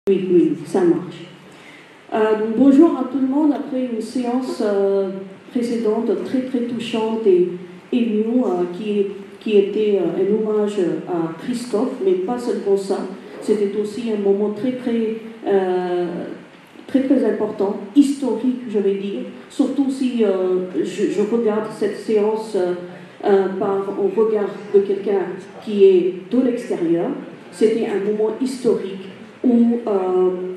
Oui, oui, ça marche. Donc bonjour à tout le monde. Après une séance précédente très très touchante et émue qui était un hommage à Christophe, mais pas seulement ça. C'était aussi un moment très important, historique, je vais dire. Surtout si je regarde cette séance au regard de quelqu'un qui est de l'extérieur. C'était un moment historique où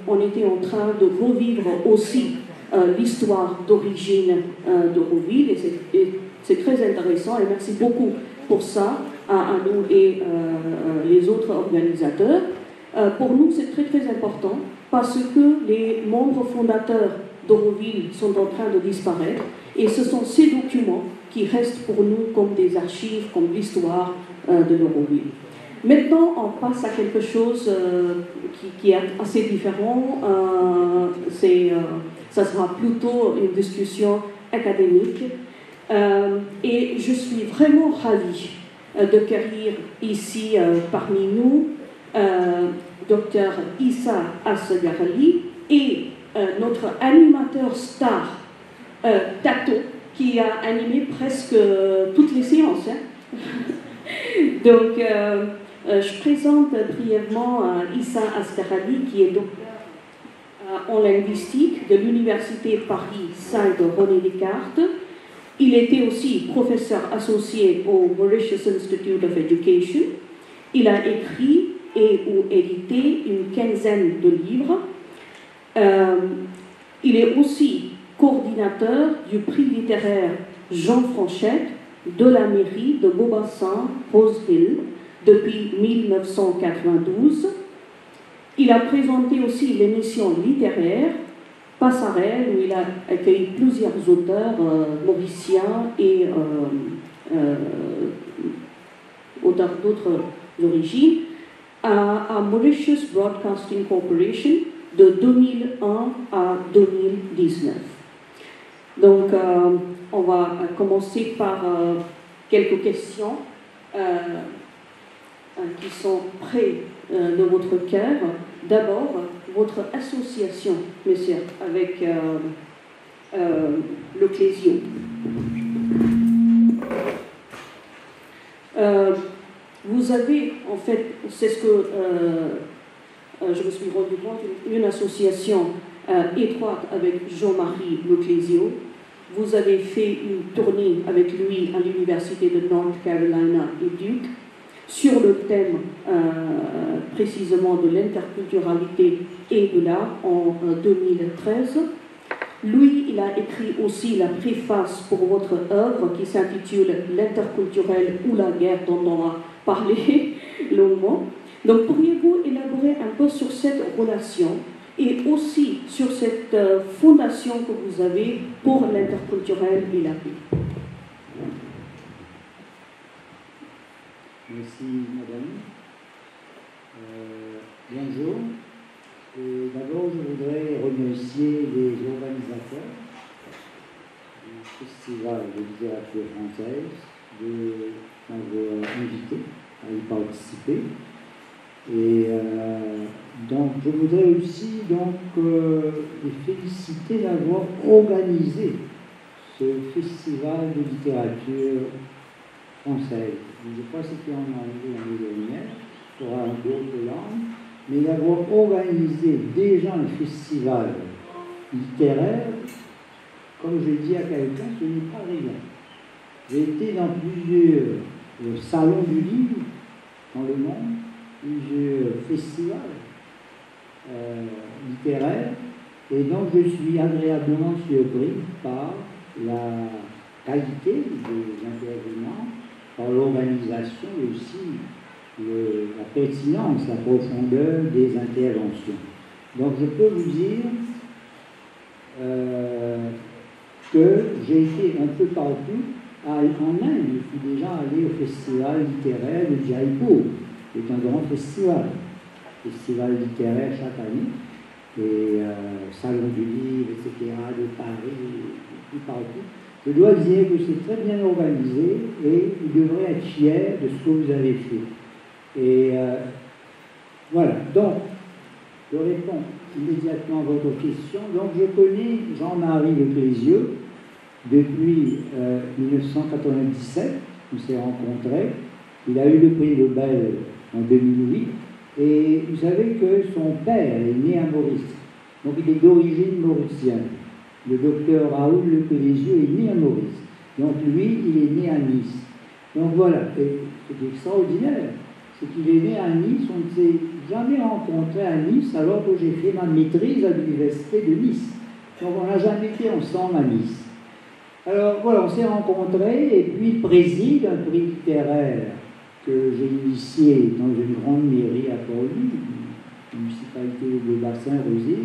on était en train de revivre aussi l'histoire d'origine de Rouville, et c'est très intéressant, et merci beaucoup pour ça à nous et les autres organisateurs. Pour nous, c'est très très important parce que les membres fondateurs d'Euroville sont en train de disparaître, et ce sont ces documents qui restent pour nous comme des archives, comme l'histoire de l'Euroville. Maintenant, on passe à quelque chose qui est assez différent. Ça sera plutôt une discussion académique. Et je suis vraiment ravie d'accueillir ici parmi nous Dr Issa Asseghali et notre animateur star, Tato, qui a animé presque toutes les séances. Donc, je présente brièvement Issa Asseghali, qui est docteur en linguistique de l'Université Paris 5 René Descartes. Il était aussi professeur associé au Mauritius Institute of Education. Il a écrit ou édité une quinzaine de livres. Il est aussi coordinateur du prix littéraire Jean Franchette de la mairie de Beaubassin-Rose Hill depuis 1992. Il a présenté aussi l'émission littéraire Passerelle, où il a accueilli plusieurs auteurs mauriciens et auteurs d'autres origines, à Mauritius Broadcasting Corporation de 2001 à 2019. Donc, on va commencer par quelques questions qui sont près de votre cœur. D'abord, votre association, monsieur, avec le Clésio. Vous avez, en fait, c'est ce que je me suis rendu compte, une association étroite avec Jean-Marie Le Clésio. Vous avez fait une tournée avec lui à l'université de North Carolina et Duke sur le thème précisément de l'interculturalité et de l'art en 2013. Lui, il a écrit aussi la préface pour votre œuvre qui s'intitule L'interculturel ou la guerre, dont on a parlé longuement. Donc, pourriez-vous élaborer un peu sur cette relation et aussi sur cette fondation que vous avez pour l'interculturel et la paix? Merci, madame. Bonjour. D'abord, je voudrais remercier les organisateurs du Festival de littérature française de m'avoir invité à y participer. Et donc, je voudrais aussi les féliciter d'avoir organisé ce festival de littérature française. Je ne sais pas si c'était en anglais l'année dernière, il y aura d'autres langues, mais d'avoir organisé déjà un festival littéraire, comme je dis à quelqu'un, ce n'est pas rien. J'ai été dans plusieurs salons du livre dans le monde, plusieurs festivals littéraires, et donc je suis agréablement surpris par la qualité des intervenants, par l'organisation et aussi la pertinence, la profondeur des interventions. Donc je peux vous dire que j'ai été un peu partout. En Inde, je suis déjà allé au festival littéraire de Jaipur, qui est un grand festival littéraire chaque année, et salon du livre, etc., de Paris, tout partout. Je dois dire que c'est très bien organisé et vous devrez être fiers de ce que vous avez fait. Et voilà, donc je réponds immédiatement à votre question. Donc, je connais Jean-Marie Leclézieux depuis 1997. On s'est rencontrés. Il a eu le prix Nobel en 2008. Et vous savez que son père est né à Maurice. Donc, il est d'origine mauricienne. Le docteur Raoul Leclézieux est né à Maurice. Donc, lui, il est né à Nice. Donc, voilà. Et ce qui est extraordinaire, c'est qu'il est né à Nice. On ne s'est jamais rencontré à Nice alors que j'ai fait ma maîtrise à l'université de Nice. Donc, on n'a jamais été ensemble à Nice. Alors, voilà, on s'est rencontrés et puis il préside un prix littéraire que j'ai initié dans une grande mairie à Paris, une municipalité de Bassin-Rosé.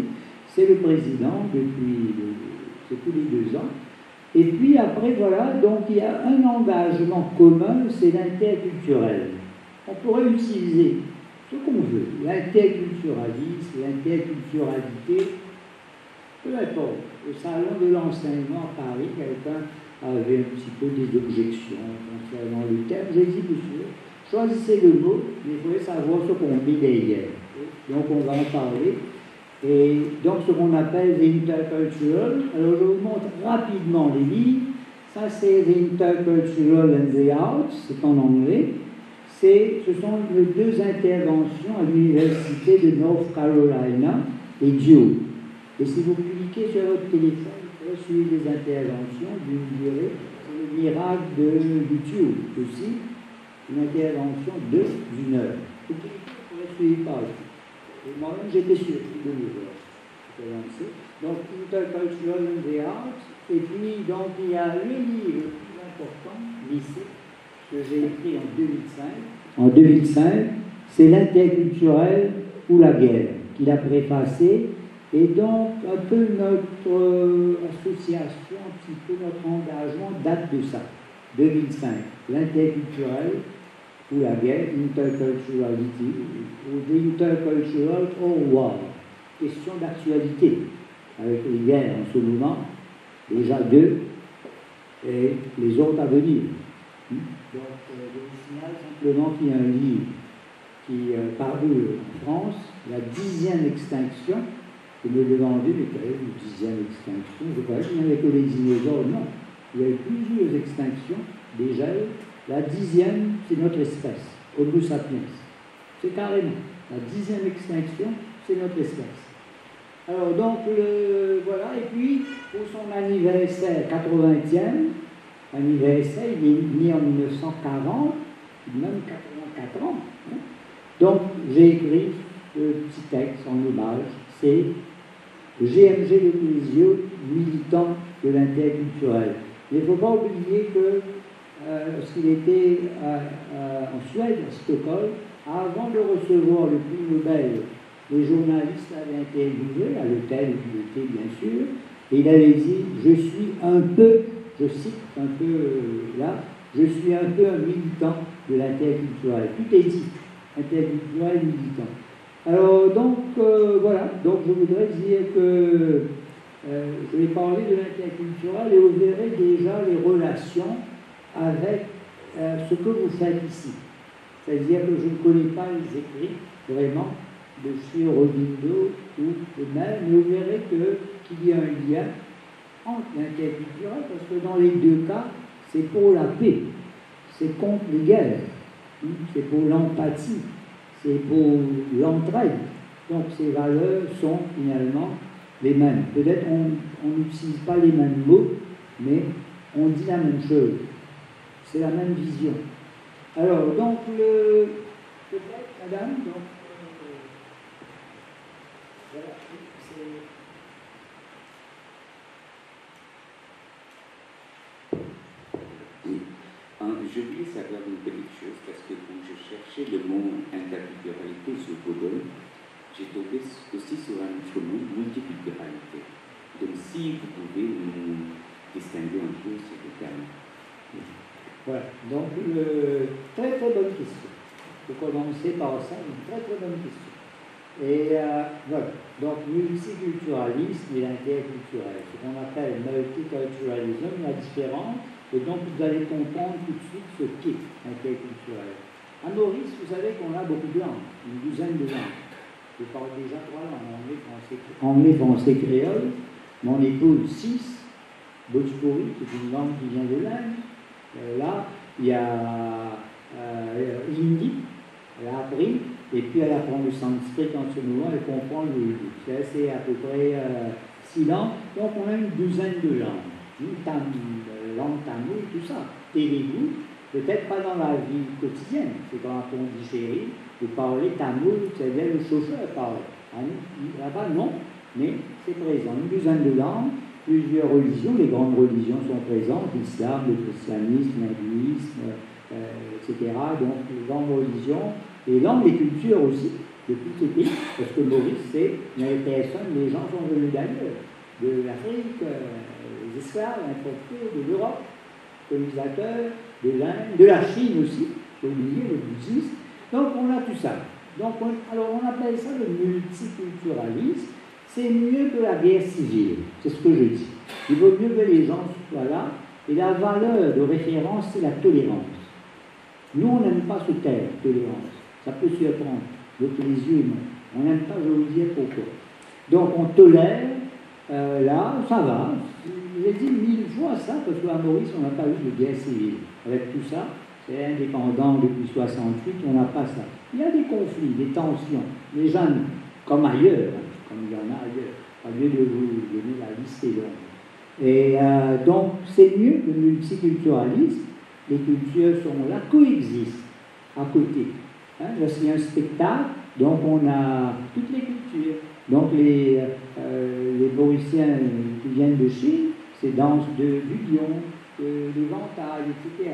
C'est le président c'est tous les 2 ans. Et puis après, voilà, donc il y a un engagement commun, c'est l'interculturel. On pourrait utiliser ce qu'on veut, l'interculturalisme, l'interculturalité, peu importe. Au salon de l'enseignement à Paris, quelqu'un avait un petit peu des objections concernant le terme. J'ai dit, monsieur, choisissez le mot, mais il faudrait savoir ce qu'on met derrière. Donc on va en parler. Et donc ce qu'on appelle the intercultural. Alors je vous montre rapidement les livres. Ça c'est the intercultural and the arts, c'est en anglais. Ce sont les 2 interventions à l'université de North Carolina et Duke. Et si vous cliquez sur votre téléphone, vous pouvez suivre les interventions d'une durée. C'est le miracle du Duke aussi, une intervention d'1 heure. Vous pouvez suivre par là. Et moi-même, j'étais sur de 2 heures. Donc, Intercultural and the Arts. Et puis, donc, il y a le livre le plus important, lycée, que j'ai écrit en 2005. En 2005, c'est l'interculturel ou la guerre, qu'il a préfacé. Et donc, un peu notre association, un petit peu notre engagement date de ça, 2005. L'interculturel ou la guerre, interculturality, ou the intercultural or war. Question d'actualité, avec les guerres en ce moment, déjà 2, et les autres à venir. Donc, je vous signale simplement qu'il y a un livre qui est paru en France, la 10e extinction. Vous me demandez, mais quelle est la 10e extinction? Je crois qu'il n'y avait que les dinosaures. Non, il y a eu plusieurs extinctions. Déjà, la 10e, c'est notre espèce, Homo sapiens. C'est carrément. La 10e extinction, c'est notre espèce. Alors, donc, voilà. Et puis, pour son anniversaire 80e, anniversaire, il est né en 1940, même 84 ans. Hein. Donc, j'ai écrit ce petit texte en hommage. C'est GMG Leclézieux, militant de l'interculturel. Mais il ne faut pas oublier que lorsqu'il était en Suède, à Stockholm, avant de recevoir le prix Nobel, les journalistes l'avaient interviewé, à l'hôtel où il était bien sûr, et il avait dit « Je suis un peu, je cite un peu là, je suis un peu un militant de l'interculturel. » Tout est dit, interculturel militant. Alors, donc, voilà, donc je voudrais dire que je vais parler de l'interculturel et vous verrez déjà les relations avec ce que vous faites ici. C'est-à-dire que je ne connais pas les écrits, vraiment, de M. Robindo ou de même, mais vous verrez qu'il y a un lien entre l'interculturel, parce que dans les 2 cas, c'est pour la paix, c'est contre les guerres, c'est pour l'empathie, c'est pour l'entraide. Donc ces valeurs sont finalement les mêmes. Peut-être on n'utilise pas les mêmes mots, mais on dit la même chose. C'est la même vision. Alors, donc, peut-être, madame, donc, voilà, je voulais savoir une petite chose, parce que quand je cherchais le mot interculturalité sur Google, j'ai tombé aussi sur un autre mot, multiculturalité. Donc si vous pouvez nous distinguer un peu sur le terme. Voilà, donc très très bonne question. Pour commencer par ça, une très très bonne question. Et voilà, donc multiculturalisme et l'interculturel, ce qu'on appelle multiculturalisme, la différence. Et donc, vous allez comprendre tout de suite ce qu'est l'interculturel. À Maurice, vous savez qu'on a beaucoup de langues, une douzaine de langues. Je parle déjà trois langues, anglais, français, créole. Mon épouse, 6. Bhojpuri, c'est une langue qui vient de l'Inde. Là, il y a l'hindi, elle a appris, et puis elle apprend le sanskrit en ce moment, elle comprend le hindi. C'est à peu près 6 langues, donc on a une douzaine de langues. Langue tamoul, tout ça. Télugu, peut-être pas dans la vie quotidienne, c'est quand on dit chéri, vous parlez tamoul, c'est-à-dire le chauffeur parle. Là-bas, non, mais c'est présent. Une douzaine de langues, plusieurs religions, les grandes religions sont présentes, l'islam, le christianisme, l'hindouisme, etc. Donc, les grandes religions, les langues, les cultures aussi, de tous ces pays, parce que Maurice, c'est une personne, les gens sont venus d'ailleurs, de l'Afrique, des esclaves importés, de l'Europe, colonisateurs, de l'Inde, de la Chine aussi, j'ai oublié, le bouddhisme. Donc, on a tout ça. Donc, alors, on appelle ça le multiculturalisme. C'est mieux que la guerre civile, c'est ce que je dis. Il vaut mieux que les gens soient là, et la valeur de référence, c'est la tolérance. Nous, on n'aime pas ce terme, tolérance. Ça peut surprendre, d'autres les yeux, non. On n'aime pas, je vais vous dire pourquoi. Donc, on tolère, là, ça va. J'ai dit 1000 fois ça, parce qu'à Maurice, on n'a pas eu de guerre civile. Avec tout ça, c'est indépendant depuis 68, on n'a pas ça. Il y a des conflits, des tensions. Les jeunes, comme ailleurs, comme il y en a ailleurs, au lieu de vous donner la liste et l'ordre. Et donc, c'est mieux le multiculturalisme. Les cultures sont là, coexistent à côté. Hein, c'est un spectacle, donc on a toutes les cultures. Donc, les Mauriciens qui viennent de Chine, c'est danse du lion, l'éventail, etc.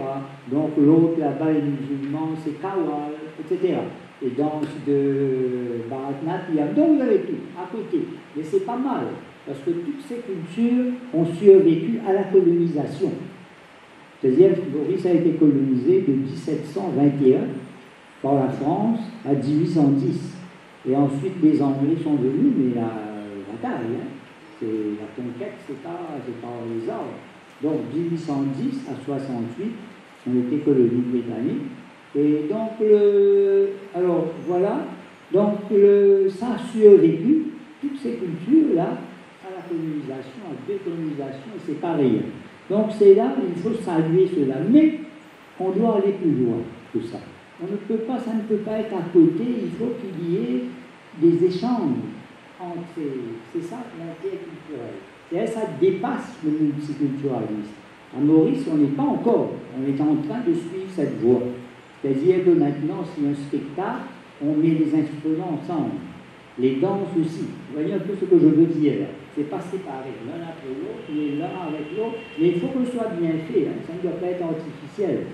Donc, l'autre là-bas, les musulmans, c'est kawal, etc. Et danse de Bharatanatyam. Donc, vous avez tout à côté. Mais c'est pas mal, parce que toutes ces cultures ont survécu à la colonisation. C'est-à-dire que Maurice a été colonisé de 1721 par la France à 1810. Et ensuite, les Anglais sont venus, mais la bataille, hein, la conquête, c'est pas les arbres. Donc, 1810 à 68, on était colonie britannique. Et donc, alors voilà, donc ça a survécu, toutes ces cultures-là, à la colonisation, à la décolonisation, c'est pareil. Donc c'est là, il faut saluer cela, mais on doit aller plus loin que ça. On ne peut pas, ça ne peut pas être à côté, il faut qu'il y ait des échanges entre c'est ça l'interculturel. Et ça dépasse le multiculturalisme. À Maurice, on n'est pas encore, on est en train de suivre cette voie. C'est-à-dire que maintenant, si un spectacle, on met les instruments ensemble, les danses aussi. Vous voyez un peu ce que je veux dire là. C'est pas séparé, l'un après l'autre, mais l'un avec l'autre, mais il faut que ce soit bien fait, hein. Ça ne doit pas être artificiel.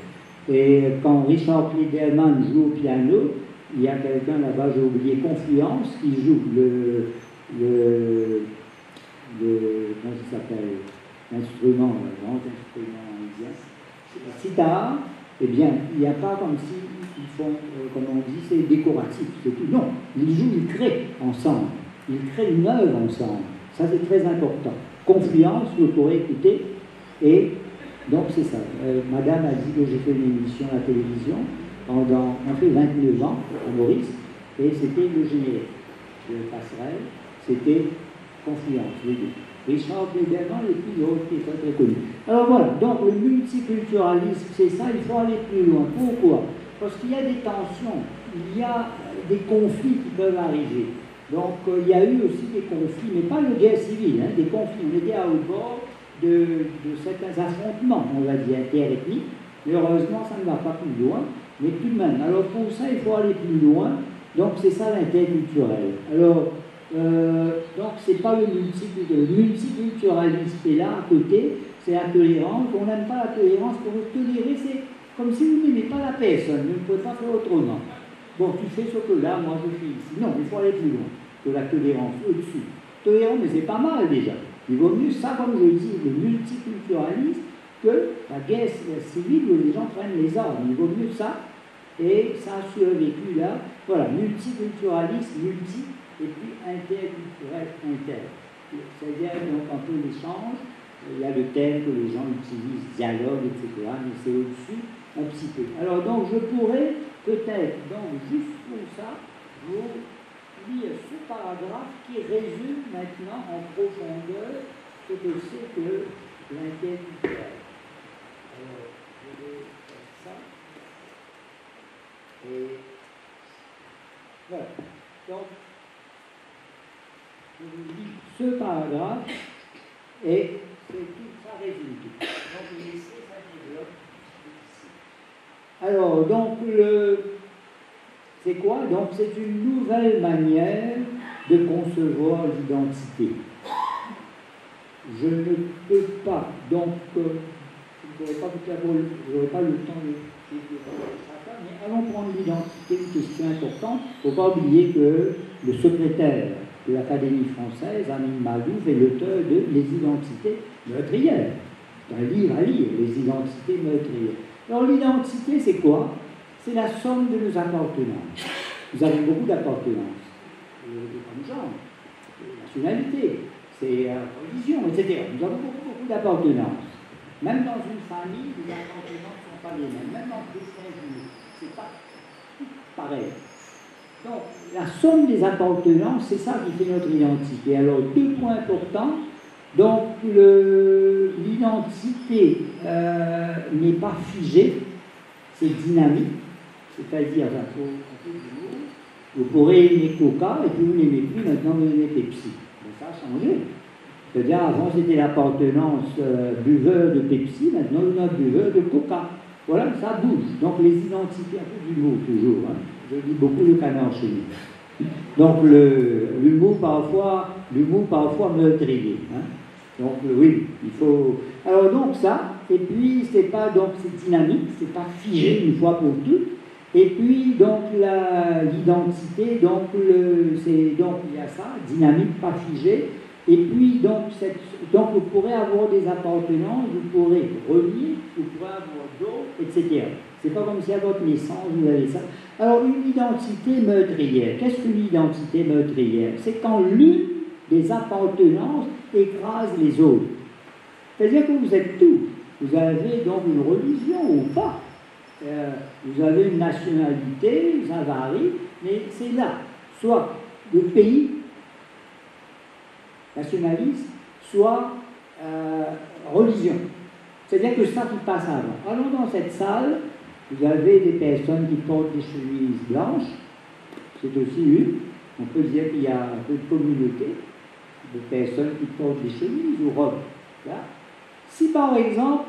Et quand Richard Clayderman joue au piano, il y a quelqu'un là-bas, j'ai oublié, Confluence, qui joue comment ça s'appelle, l'instrument, le grand instrument indien, sitar. Eh bien, il n'y a pas comme si ils font, comme on dit, c'est décoratif, c'est tout. Non, ils jouent, ils créent ensemble, ils créent une œuvre ensemble. Ça, c'est très important. Confluence, vous pourrez écouter. Et donc, c'est ça. Madame a dit que j'ai fait une émission à la télévision pendant, on fait 29 ans à Maurice, et c'était le générique de Passerelle, c'était Confluence, les deux. Richard Clayderman et puis l'autre qui est très très connu. Alors voilà, donc le multiculturalisme, c'est ça, il faut aller plus loin. Pourquoi? Parce qu'il y a des tensions, il y a des conflits qui peuvent arriver. Donc il y a eu aussi des conflits, mais pas de guerre civile, hein, des conflits. On était au bord de certains affrontements, on va dire, interethniques. Mais heureusement, ça ne va pas plus loin, mais tout de même. Alors pour ça, il faut aller plus loin. Donc c'est ça l'interculturel. Alors, donc c'est pas le multiculturalisme. Le multiculturalisme est là à côté, c'est la tolérance. On n'aime pas la tolérance. Pour vous tolérer, c'est comme si vous n'aimez pas la personne, vous ne pouvez pas faire autrement. Bon, tu fais ce que là, moi je fais ici. Non, il faut aller plus loin que la tolérance, au-dessus. Tolérance, mais c'est pas mal déjà. Il vaut mieux ça, comme je dis, le multiculturalisme, que la guerre civile où les gens prennent les armes. Il vaut mieux ça, et ça a survécu là. Voilà, multiculturalisme, et puis interculturel, inter. C'est-à-dire donc un peu l'échange. Il y a le terme que les gens utilisent, dialogue, etc., mais c'est au-dessus un petit peu. Alors donc je pourrais peut-être, donc juste pour ça, vous lire ce paragraphe qui résume maintenant en profondeur ce que c'est que l'intellectuel. Alors, je vais faire ça. Et voilà. Donc, je vous lis ce paragraphe et c'est tout, ça résume tout. Donc, vous laissez ça développe ici. Alors, donc, c'est quoi? Donc, c'est une nouvelle manière de concevoir l'identité. Je ne peux pas, donc, je n'aurai pas le temps de chacun, mais allons prendre l'identité, une question importante. Il ne faut pas oublier que le secrétaire de l'Académie française, Amin Malouf, est l'auteur de Les identités meurtrières. C'est un livre à lire, Les identités meurtrières. Alors, l'identité, c'est quoi? C'est la somme de nos appartenances. Nous avons beaucoup d'appartenances. Comme genre, nationalité, c'est religion, etc. Nous avons beaucoup d'appartenances. Même dans une famille, les appartenances ne sont pas les mêmes. Même dans deux familles, ce n'est pas pareil. Donc, la somme des appartenances, c'est ça qui fait notre identité. Alors, deux points importants. Donc, l'identité n'est pas figée, c'est dynamique. C'est-à-dire, vous pourrez aimer Coca et puis vous n'aimez plus, maintenant vous aimez Pepsi. Mais ça a changé. C'est-à-dire, avant c'était l'appartenance buveur de Pepsi, maintenant on a buveur de Coca. Voilà, ça bouge. Donc les identités, un peu d'humour toujours. Hein. Je dis beaucoup le canard chez nous. Donc l'humour parfois meurtrier. Hein. Donc oui, il faut. Alors donc ça, et puis c'est dynamique, c'est pas figé une fois pour toutes. Et puis donc l'identité, donc il y a ça, dynamique, pas figé. Et puis donc vous pourrez avoir des appartenances, vous pourrez relier, vous pourrez avoir d'autres, etc. C'est pas comme si à votre naissance vous avez ça. Alors une identité meurtrière. Qu'est-ce qu'une identité meurtrière? C'est quand l'une des appartenances écrase les autres. C'est-à-dire que vous êtes tout. Vous avez donc une religion ou pas. Vous avez une nationalité, ça varie, mais c'est là. Soit le pays nationaliste, soit religion. C'est-à-dire que ça qui passe avant. Allons dans cette salle, vous avez des personnes qui portent des chemises blanches, c'est aussi une. On peut dire qu'il y a un peu de communauté de personnes qui portent des chemises ou robes. Là. Si par exemple,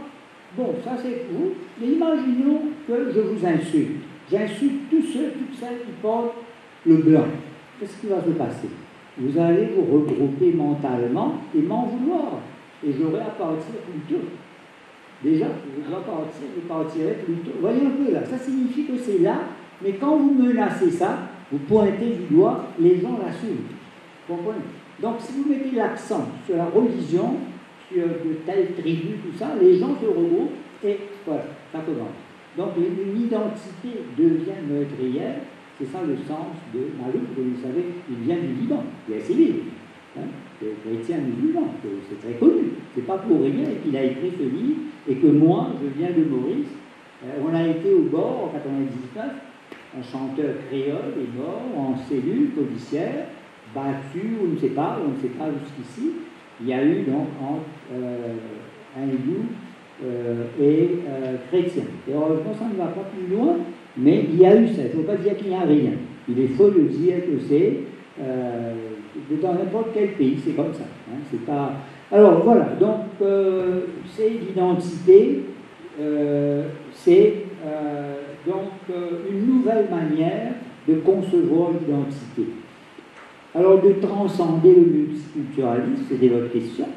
bon, ça c'est vous, mais imaginons que je vous insulte. J'insulte tous ceux, toutes celles qui portent le blanc. Qu'est-ce qui va se passer? Vous allez vous regrouper mentalement et m'en vouloir. Et j'aurai à partir plus tôt. Déjà, je dois partir, je partirai plus tôt. Voyez un peu là, ça signifie que c'est là, mais quand vous menacez ça, vous pointez du doigt, les gens l'assument. Vous comprenez? Donc si vous mettez l'accent sur la religion, sur de telles tribus, tout ça, les gens se regroupent et voilà, ça commence. Donc une identité devient meurtrière, c'est ça le sens de Malouf, vous savez, il vient du Liban, il est civil, hein, chrétien musulman, c'est très connu, c'est pas pour rien qu'il a écrit ce livre, et que moi, je viens de Maurice, on a été au bord en 99, un chanteur créole est mort en cellule policière, battu, on ne sait pas jusqu'ici. Il y a eu donc entre hindou et chrétien. Et heureusement, ça ne va pas plus loin, mais il y a eu ça. Il ne faut pas dire qu'il n'y a rien. Il est faux de dire que c'est dans n'importe quel pays, c'est comme ça. Hein, c'est pas... Alors voilà, donc c'est l'identité, c'est donc une nouvelle manière de concevoir l'identité. Alors de transcender le multiculturalisme, c'était votre question,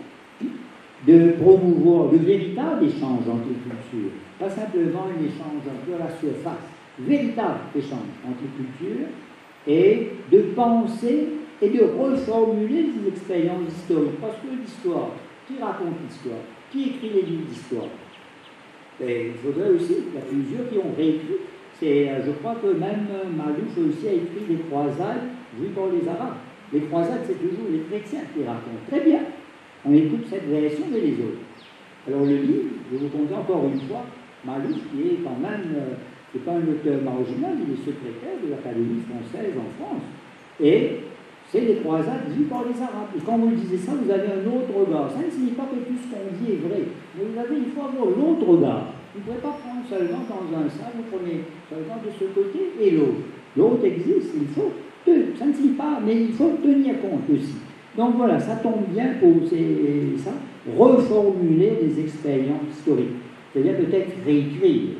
de promouvoir le véritable échange entre cultures, pas simplement un échange un peu à la surface, véritable échange entre cultures, et de penser et de reformuler les expériences historiques. Parce que l'histoire, qui raconte l'histoire? Qui écrit les livres d'histoire? Et il faudrait aussi, il y a plusieurs qui ont réécrit. Je crois que même Malouf aussi a écrit des croisades vues par les Arabes. Les croisades, c'est toujours les chrétiens qui racontent. Très bien, on écoute cette version et les autres. Alors le livre, je vous compte encore une fois, Malouf, qui est quand même, c'est pas un auteur marginal, il est secrétaire de l'Académie française en France. Et c'est les croisades vues par les Arabes. Et quand vous disiez ça, vous avez un autre regard. Ça ne signifie pas que tout ce qu'on dit est vrai. Mais il faut avoir l'autre regard. Vous ne pouvez pas prendre seulement dans un sens, vous prenez seulement de ce côté et l'autre. L'autre existe, il faut. Ça ne signifie pas, mais il faut tenir compte aussi. Donc voilà, ça tombe bien pour ça, reformuler des expériences historiques. C'est-à-dire peut-être réécrire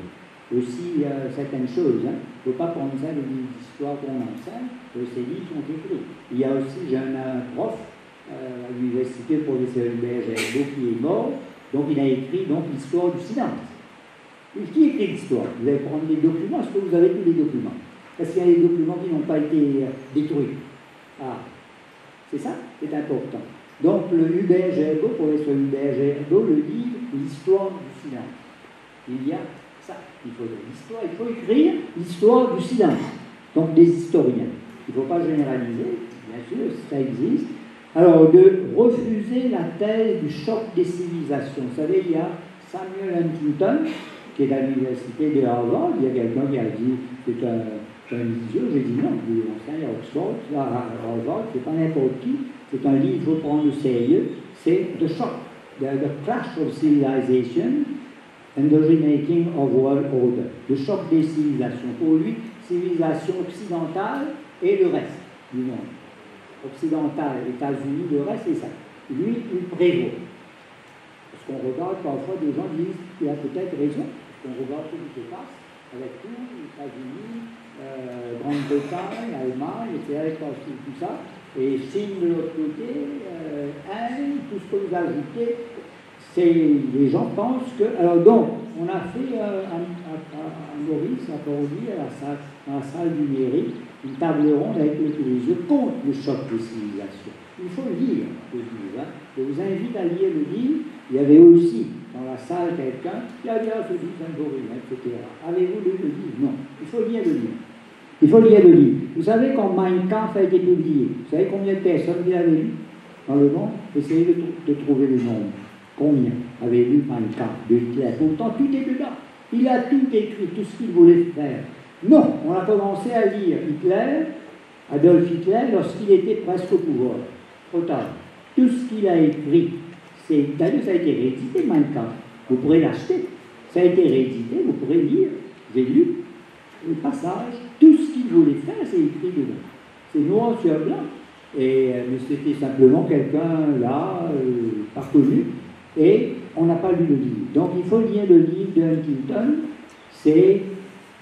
aussi certaines choses. Il ne faut pas prendre ça de l'histoire qu'on enseigne, ces livres sont écrits. Il y a aussi, j'ai un prof à l'université, le professeur Hubert Gerbeau, qui est mort, donc il a écrit l'histoire du silence. Et qui écrit l'histoire? Vous allez prendre les documents, est-ce que vous avez tous les documents? Est-ce qu'il y a des documents qui n'ont pas été détruits? Ah, c'est ça, c'est important. Donc le Hubert Gerbeau, professeur Hubert Gerbeau, le livre L'histoire du silence. Il y a ça, il faut de l'histoire, il faut écrire l'histoire du silence. Donc des historiens. Il ne faut pas généraliser, bien sûr, ça existe. Alors, de refuser la thèse du choc des civilisations. Vous savez, il y a Samuel Huntington, qui est à l'université de Harvard. Il y a quelqu'un qui a dit c'est un idiot. J'ai dit non, il enseigne à Oxford, à Harvard, c'est pas n'importe qui. C'est un livre qu'il faut prendre au sérieux. C'est The Shock, the Clash of Civilization and the Remaking of World Order. Le choc des civilisations. Pour lui, civilisation occidentale et le reste du monde. Occidentale, États-Unis, le reste, c'est ça. Lui, il prévaut. Parce qu'on regarde parfois des gens qui disent qu'il a peut-être raison, parce qu'on regarde ce qui se passe avec tout, les États-Unis, Grande-Bretagne, Allemagne, etc., tout ça, et Chine de l'autre côté, Inde, tout ce que vous ajoutez, les gens pensent que. Alors donc, on a fait à Maurice, à Paris, dans la salle du mairie, une table ronde avec les yeux contre le choc des civilisations. Il faut lire le livre. Hein. Je vous invite à lire le livre. Il y avait aussi dans la salle quelqu'un qui a dit ce livre, c'est un gorille, etc. Avez-vous lu le livre? Non. Il faut lire le livre. Il faut lire le livre. Vous savez quand Mein Kampf a été publié, vous savez combien de personnes l'avaient lu dans le monde? Essayez de trouver le nombre. Combien avaient lu Mein Kampf de Hitler? Pourtant, tout est dedans. Il a tout écrit, tout ce qu'il voulait faire. Non, on a commencé à lire Hitler, Adolf Hitler, lorsqu'il était presque au pouvoir. Trop tard. Tout ce qu'il a écrit, d'ailleurs ça a été réédité, Mein Kampf. Vous pourrez l'acheter. Ça a été réédité, vous pourrez lire. J'ai lu le passage. Tout ce qu'il voulait faire, c'est écrit dedans. C'est noir sur blanc. Et c'était simplement quelqu'un là, pas connu. Et on n'a pas lu le livre. Donc il faut lire le livre de Huntington. C'est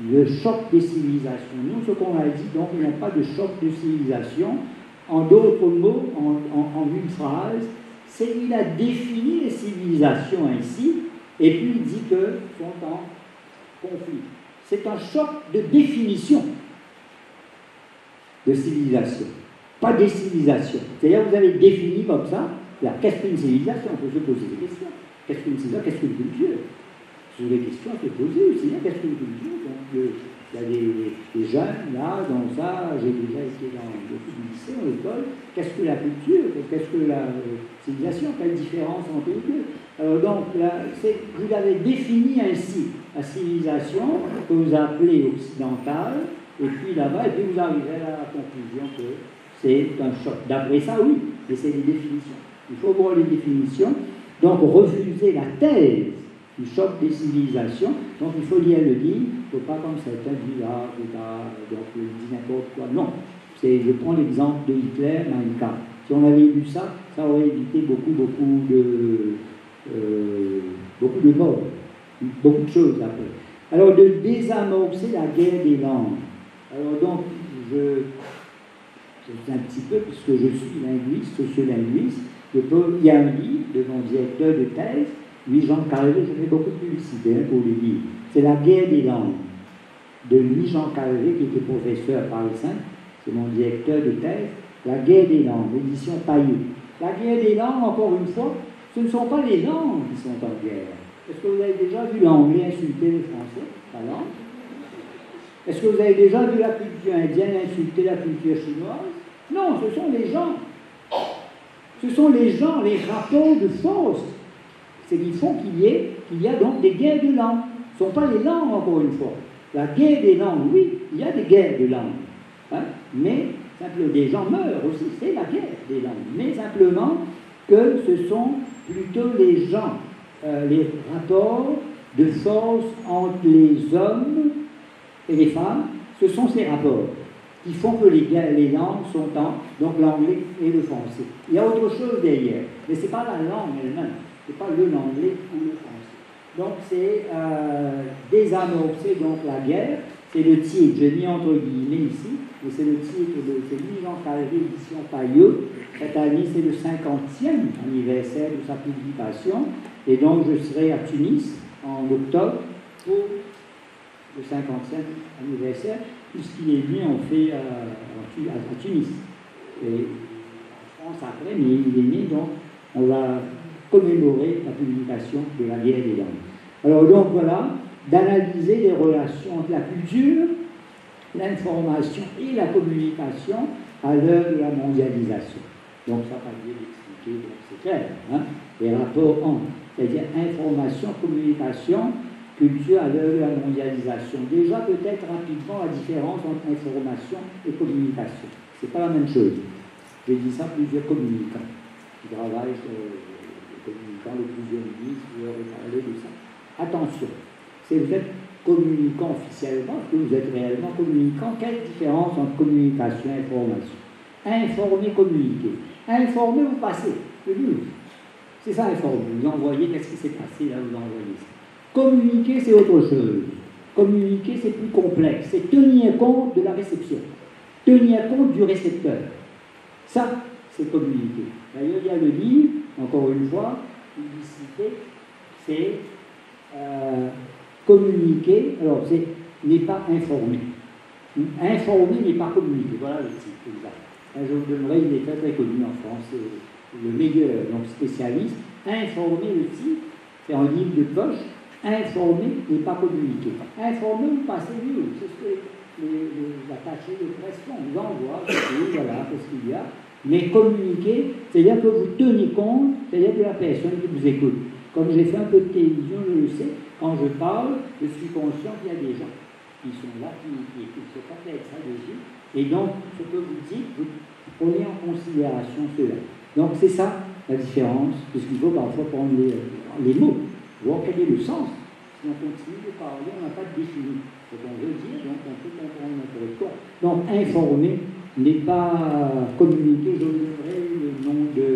le choc des civilisations. Nous, ce qu'on a dit, donc, il n'y a pas de choc de civilisation. En d'autres mots, en une phrase, c'est qu'il a défini les civilisations ainsi, et puis il dit qu'elles sont en conflit. C'est un choc de définition de civilisation, pas des civilisations. C'est-à-dire que vous avez défini comme ça, qu'est-ce qu'une civilisation? On peut se poser des questions. Qu'est-ce qu'une civilisation? Qu'est-ce qu'une culture? Ce sont des questions à se poser aussi. Qu'est-ce qu'une culture? Donc, il y a des jeunes là, dans ça, j'ai déjà été dans beaucoup de lycées, en école. Qu'est-ce que la culture? Qu'est-ce que la civilisation? Quelle différence entre les deux? Alors donc, là, vous avez défini ainsi la civilisation que vous appelez occidentale, et puis là-bas, et puis vous arrivez à la conclusion que c'est un choc. D'après ça, oui, mais c'est des définitions. Il faut voir les définitions. Donc, refuser la thèse du choc des civilisations. Donc, il faut lire le livre. Il ne faut pas, comme certains disent, donc, il dit n'importe quoi. Non. Je prends l'exemple de Hitler, Mein Kampf. Si on avait lu ça, ça aurait évité beaucoup de morts. Beaucoup de choses après. Alors, de désamorcer la guerre des langues. Alors, donc, c'est un petit peu, puisque je suis linguiste, sociolinguiste, il y a un livre de mon directeur de thèse, Louis-Jean Calvé, je fais beaucoup de publicité pour le livre. C'est La guerre des langues, de Louis-Jean Calvé, qui était professeur à Paris 5, c'est mon directeur de thèse. La guerre des langues, l'édition Payet. La guerre des langues, encore une fois, ce ne sont pas les langues qui sont en guerre. Est-ce que vous avez déjà vu l'anglais insulter le français, la langue? Est-ce que vous avez déjà vu la culture indienne insulter la culture chinoise? Non, ce sont les gens. Ce sont les gens, les rapports de force. C'est qu'ils font qu'il y a donc des guerres de langue. Ce ne sont pas les langues, encore une fois. La guerre des langues, oui, il y a des guerres de langue. Hein, mais Simplement, des gens meurent aussi, c'est la guerre des langues, mais simplement que ce sont plutôt les gens, les rapports de force entre les hommes et les femmes, ce sont ces rapports qui font que les langues sont donc l'anglais et le français. Il y a autre chose derrière, mais ce n'est pas la langue elle-même, ce n'est pas l'anglais ou le français. Donc c'est désamorcer donc la guerre, c'est le titre, j'ai mis entre guillemets ici, mais c'est le titre de c'est Jean Calvé, édition Payeux. Cette année, c'est le 50e anniversaire de sa publication, et donc je serai à Tunis en octobre pour le 50e anniversaire, puisqu'il est venu en fait à Tunis. Et en France après, mais il est né, donc on va commémorer la publication de la guerre des langues. Alors donc voilà, d'analyser les relations entre la culture, l'information et la communication à l'heure de la mondialisation. Donc ça va bien l'expliquer, c'est clair, hein, les rapports entre, c'est-à-dire information, communication, culture à l'heure de la mondialisation. Déjà peut-être rapidement la différence entre information et communication. C'est pas la même chose. J'ai dit ça à plusieurs communicants qui travaillent sur les communicants de plusieurs ministres, je leur ai parlé de ça. Attention, si vous êtes communicant officiellement, est-ce que vous êtes réellement communicant? Quelle différence entre communication et information? Informer, communiquer. Informer, vous passez le news. C'est ça, informer. Vous envoyez, qu'est-ce qui s'est passé là, vous envoyez ça. Communiquer, c'est autre chose. Communiquer, c'est plus complexe. C'est tenir compte de la réception. Tenir compte du récepteur. Ça, c'est communiquer. D'ailleurs, il y a le livre, encore une fois, publicité, c'est communiquer, alors n'est pas informer. Informer n'est pas communiquer. Voilà le titre exact. Je vous donnerai, il est très très connu en France, le meilleur donc spécialiste. Informer, le titre, c'est un livre de poche. Informer n'est pas communiquer. Informer, vous passez mieux. C'est ce que les attachés de presse font. Vous envoient, voilà, qu'est-ce qu'il y a. Mais communiquer, c'est-à-dire que vous tenez compte, c'est-à-dire de la personne qui vous écoute. Comme j'ai fait un peu de télévision, je le sais, quand je parle, je suis conscient qu'il y a des gens qui sont là, qui se passent avec ça dessus. Et donc, ce que vous dites, vous prenez en considération cela. Donc, c'est ça la différence, puisqu'il faut parfois prendre les mots, voir quel est le sens. Si on continue de parler, on n'a pas de défini ce qu'on veut dire, donc on peut comprendre n'importe quoi. Donc, informer n'est pas communiquer. Je vous donnerai le nom de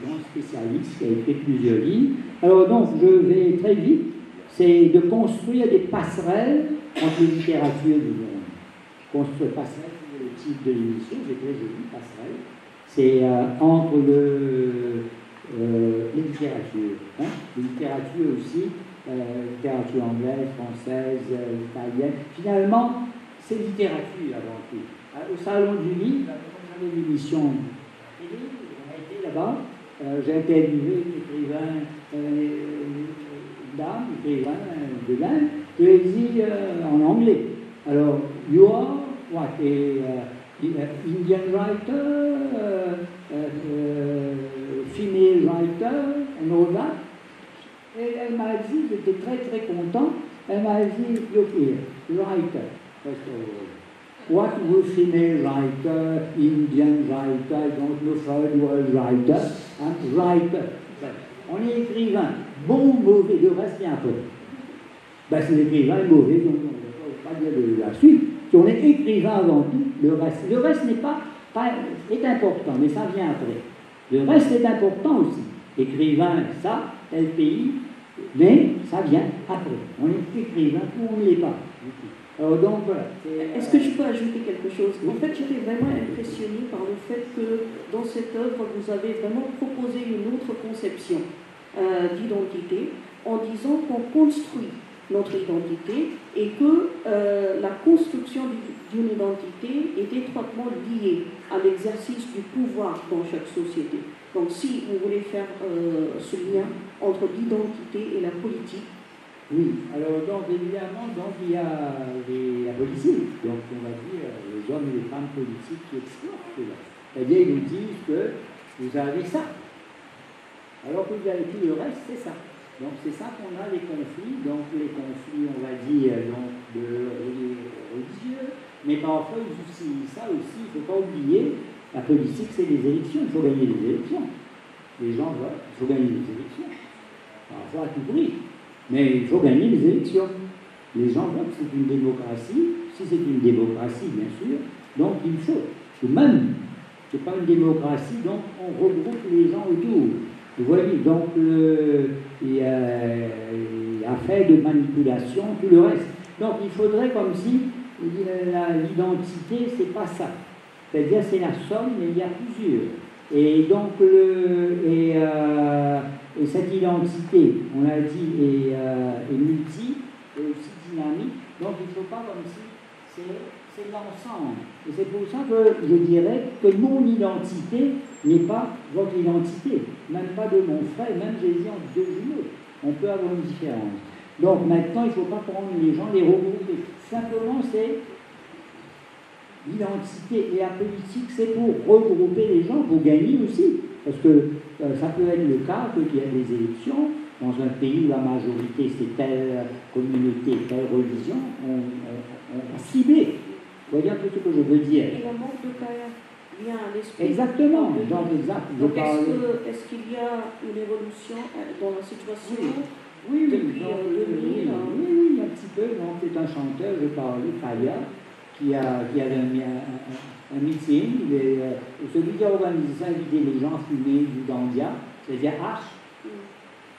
grand spécialiste qui a écrit plusieurs livres. Alors donc, je vais très vite, c'est de construire des passerelles entre les littératures du monde. Construire passerelles, c'est le titre de l'émission, c'est très joli, passerelle. C'est entre les littératures. Hein? Les littératures aussi, littérature anglaise, française, italienne. Finalement, c'est littérature avant tout. Au Salon du Livre, j'avais l'émission télé, on a été là-bas. J'ai interviewé une écrivain, dame, écrivain de l'Inde, je lui ai dit en anglais. Alors, you are what? Indian writer, female writer, and all that. Et elle m'a dit, j'étais très très content, elle m'a dit, look here, writer, first of all. What will female writer, Indian writer, I don't know, third world writer, and writer. On est écrivain, bon ou mauvais, le reste vient après. Ben, si l'écrivain est mauvais, donc on ne peut pas dire de la suite. Si on est écrivain avant tout, le reste n'est pas est important, mais ça vient après. Le reste est important aussi. Écrivain, ça, tel pays, mais ça vient après. On est écrivain ou on ne l'est pas. Alors donc voilà. Est-ce que je peux ajouter quelque chose? En fait, j'étais vraiment impressionnée par le fait que dans cette œuvre, vous avez vraiment proposé une autre conception d'identité en disant qu'on construit notre identité et que la construction d'une identité est étroitement liée à l'exercice du pouvoir dans chaque société. Donc si vous voulez faire ce lien entre l'identité et la politique. Oui, alors donc évidemment, donc, il y a la politique, donc on va dire les hommes et les femmes politiques qui exploitent cela. C'est-à-dire ils nous disent que vous avez ça, alors que vous avez tout le reste, c'est ça. Donc c'est ça qu'on a les conflits, donc les conflits, on va dire, donc, de religieux, Mais parfois, ils utilisent ça aussi. Il ne faut pas oublier, la politique, c'est les élections. Il faut gagner les élections. Les gens voient, il faut gagner les élections. Parfois, à tout prix. Mais il faut gagner les élections. Les gens voient que c'est une démocratie. Si c'est une démocratie, bien sûr, donc il faut. Ou même, ce n'est pas une démocratie, donc on regroupe les gens autour. Vous voyez, donc il y a fait de manipulation, tout le reste. Donc il faudrait comme si l'identité, c'est pas ça. C'est-à-dire c'est la somme, mais il y a plusieurs. Et donc et cette identité, on l'a dit, est multi, et aussi dynamique. Donc il ne faut pas comme si c'est l'ensemble. Et c'est pour ça que je dirais que mon identité n'est pas votre identité, même pas de mon frère, même Jésus en deux jumeaux. On peut avoir une différence. Donc maintenant, il ne faut pas prendre les gens, les regrouper. Simplement, c'est l'identité et la politique, c'est pour regrouper les gens, pour gagner aussi. Parce que ça peut être le cas qu'il y a des élections dans un pays où la majorité c'est telle communauté, telle religion, on va cibler. Vous voyez un peu ce que je veux dire. Et la mort de Caïn vient à l'esprit. Exactement. Donc, est-ce qu'il y a une évolution dans la situation? Oui, depuis 2000. Oui, un petit peu. Donc, c'est un chanteur, je parlais, Faya, qui avait un meeting. Celui qui a organisé ça, invité les gens à fumer du gandia, c'est-à-dire H,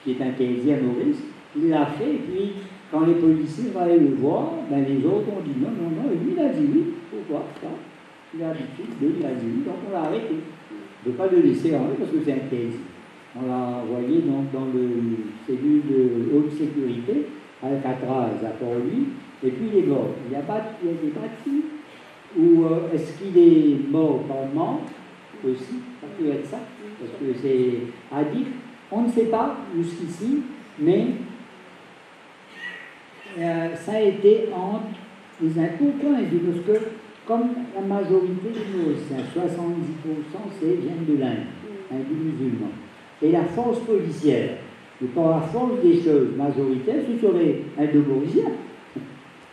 qui est interdit à Maurice. Il l'a fait, et puis, quand les policiers vont aller le voir, ben, les autres ont dit non, et lui, il a dit oui. Pourquoi ça? Il a l'habitude, il a dit oui, donc on l'a arrêté. On ne peut pas le laisser en parce que c'est interdit. On l'a envoyé donc dans le cellule de haute sécurité, à Alcatraz, à Port-Louis, et puis il est mort. Il y a des battus, ou est-ce qu'il est mort par manque aussi? Ça peut être ça, parce que c'est addict. On ne sait pas jusqu'ici, mais ça a été entre les impôts, parce que comme la majorité des Mauriciens, 70% viennent de l'Inde, du musulman. Et la force policière, et par la force des choses majoritaires, ce serait indo-mauricien.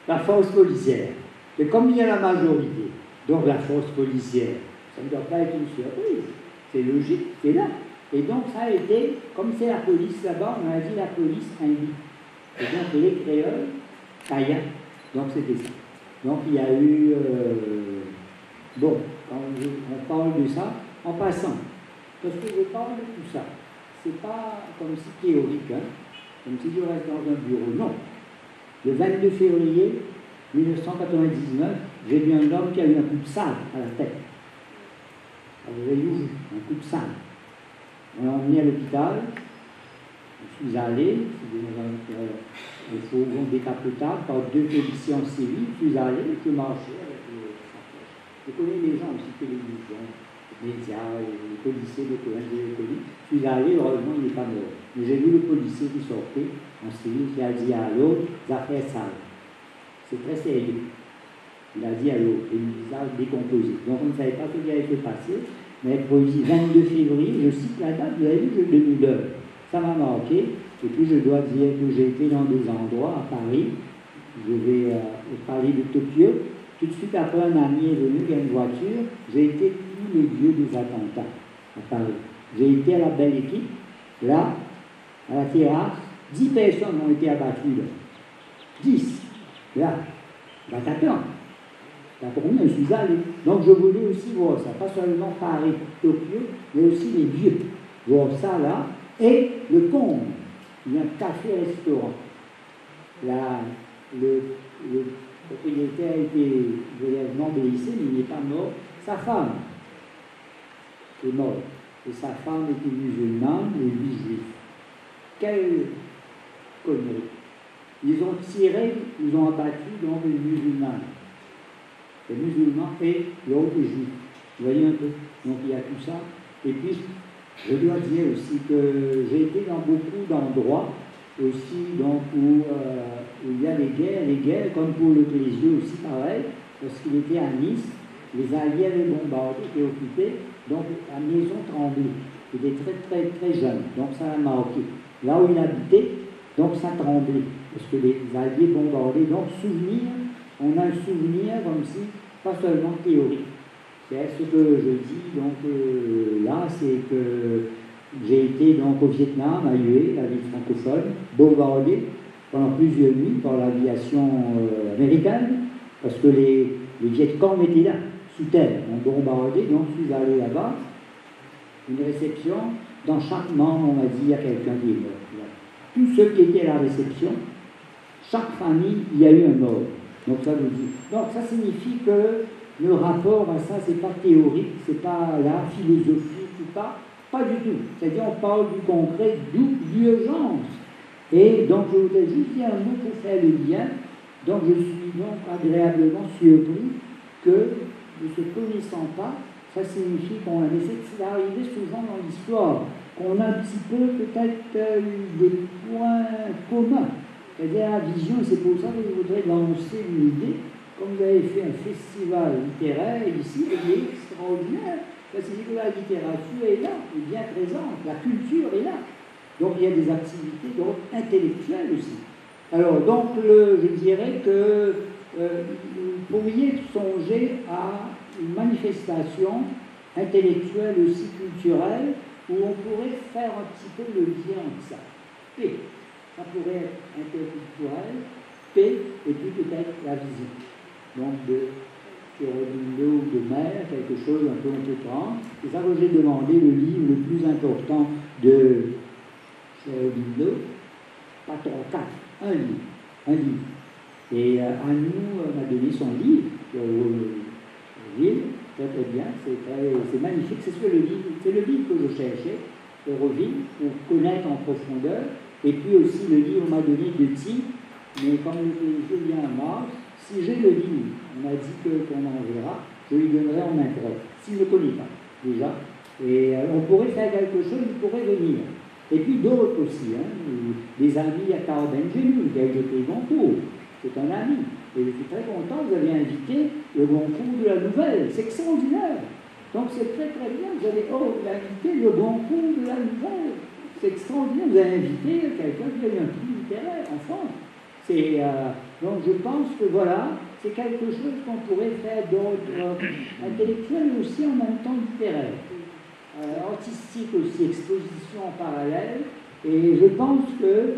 La force policière. Et comme il y a la majorité, donc la force policière, ça ne doit pas être une surprise. C'est logique, c'est là. Et donc ça a été, comme c'est la police là-bas, on a dit la police indique. Et donc les créoles, Kaya, donc c'était ça. Donc il y a eu, bon, quand on parle de ça, en passant, parce que je parle de tout ça, c'est pas comme si théorique, hein, comme si je reste dans un bureau, non. Le 22 février 1999, j'ai vu un homme qui a eu un coup de sabre à la tête. Vous avez vu, un coup de sabre. On l'a emmené à l'hôpital, je suis allé, il faut un décapotable par deux policiers en civil, je suis allé, je marchais avec le sacoche. Je connais les gens aussi, télévision, les médias, les policiers de Corinne, je les connais. Je suis allé, heureusement, il n'est pas mort. Mais j'ai vu le policier qui sortait en civil, qui a dit à l'autre, affaires sales. C'est très sérieux. Il a dit à l'autre, le visage décomposé. Donc on ne savait pas ce qui allait se passer. Mais pour ici, 22 février, je cite la date, vous avez vu, je le donne. Ça m'a marqué. Et puis je dois dire que j'ai été dans des endroits à Paris. Je vais parler de Tokyo. Tout de suite après, un ami est venu, il y a une voiture. J'ai été tous les lieux des attentats à Paris. J'ai été à la Belle Équipe, là, à la terrasse. 10 personnes ont été abattues là. 10. Là, Bataclan. La première, je suis allé. Donc je voulais aussi voir ça, pas seulement Paris, Tokyo, mais aussi les lieux. Voir ça là. Et le comble. Il y a un café-restaurant. Là, le propriétaire a été brièvement blessé, mais il n'est pas mort. Sa femme est morte. Et sa femme était musulmane et lui juif. Quelle connerie. Ils ont tiré, ils ont abattu donc les musulmans. Les musulmans et l'autre juif. Vous voyez un peu? Donc il y a tout ça. Et puis, je dois dire aussi que j'ai été dans beaucoup d'endroits aussi donc, où il y a des guerres, comme pour le Clésio aussi pareil, parce qu'il était à Nice, les Alliés avaient bombardé, étaient occupés, donc la maison tremblait. Il était très très très jeune, donc ça l'a marqué. Là où il habitait, donc ça tremblait, parce que les Alliés bombardaient, donc souvenir on a un souvenir comme si, pas seulement théorique. C'est ce que je dis donc là, c'est que j'ai été donc au Vietnam, à Hue, la ville francophone, bombardé pendant plusieurs nuits par l'aviation américaine, parce que les Vietcong étaient là, sous terre, on bombardé, donc je suis allé là-bas, une réception, dans chaque membre, on m'a dit, il y a quelqu'un qui est mort. Tous ceux qui étaient à la réception, chaque famille, il y a eu un mort. Donc ça vous dit. Donc ça signifie que le rapport à ça, c'est pas théorique, c'est pas la philosophie, tout ça, pas du tout. C'est-à-dire on parle du concret, d'urgence. Et donc je voudrais juste dire un mot pour faire le lien. Donc je suis donc agréablement surpris que, ne se connaissant pas, ça signifie qu'on a, mais c'est arrivé souvent dans l'histoire, qu'on a un petit peu peut-être des points communs. C'est-à-dire la vision, c'est pour ça que je voudrais lancer une idée. Comme vous avez fait un festival littéraire ici, il est extraordinaire. Ça signifie que la littérature est là, est bien présente, la culture est là. Donc il y a des activités intellectuelles aussi. Alors donc je dirais que vous pourriez songer à une manifestation intellectuelle aussi culturelle où on pourrait faire un petit peu le lien entre ça. P, ça pourrait être intellectuel, P, et puis peut-être la vision. Donc de Aurobindo ou de Mère, quelque chose un peu on peut prendre. C'est ça que j'ai demandé, le livre le plus important de Aurobindo, pas 3, 4, un livre. Et à nous, on a donné son livre, Auroville, très bien, c'est magnifique, c'est le livre que je cherchais, Auroville, pour connaître en profondeur, et puis aussi le livre m'a donné de titre, mais comme je viens à Mars, si j'ai le livre, on m'a dit qu'on en verra, je lui donnerai en main propre, s'il ne le connaît pas, déjà, et on pourrait faire quelque chose, il pourrait venir. Et puis d'autres aussi, des amis à Carl Benjamin, qui a été Goncourt, c'est un ami. Et je suis très content, vous avez invité le Goncourt de la Nouvelle, c'est extraordinaire. Donc c'est très très bien, vous avez invité le Goncourt de la Nouvelle, c'est extraordinaire, vous avez invité quelqu'un qui a eu un prix littéraire en France. Donc je pense que voilà, c'est quelque chose qu'on pourrait faire d'autres intellectuels, mais aussi en même temps littéraire. Artistique aussi, exposition en parallèle, et je pense que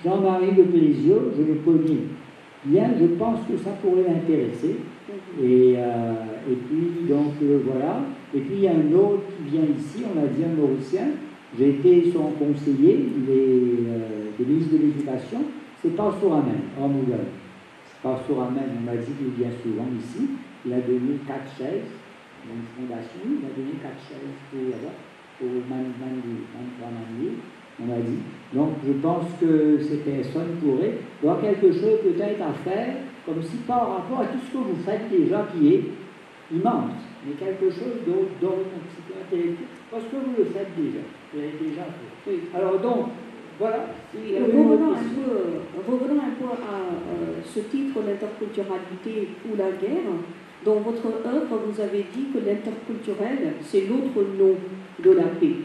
Jean-Marie Le Plésio, je le connais bien, je pense que ça pourrait l'intéresser, et puis donc voilà, et puis il y a un autre qui vient ici, on a dit un Mauricien, j'ai été son conseiller, il est ministre de l'Éducation, c'est Pastouramen, en Mougal. Pastouramen, on m'a dit qu'il vient souvent ici, il a donné 4 chaises, une fondation, il a donné 4 chaises pour Manier, on a dit. Donc je pense que ces personnes pourraient avoir quelque chose peut-être à faire, comme si par rapport à tout ce que vous faites déjà qui est immense, mais quelque chose d'ordre un petit peu intellectuel, parce que vous le faites déjà. Vous l'avez déjà fait. Oui. Alors donc, voilà. Revenons un peu à ce titre, l'interculturalité ou la guerre. Dans votre œuvre, vous avez dit que l'interculturel, c'est l'autre nom de la paix.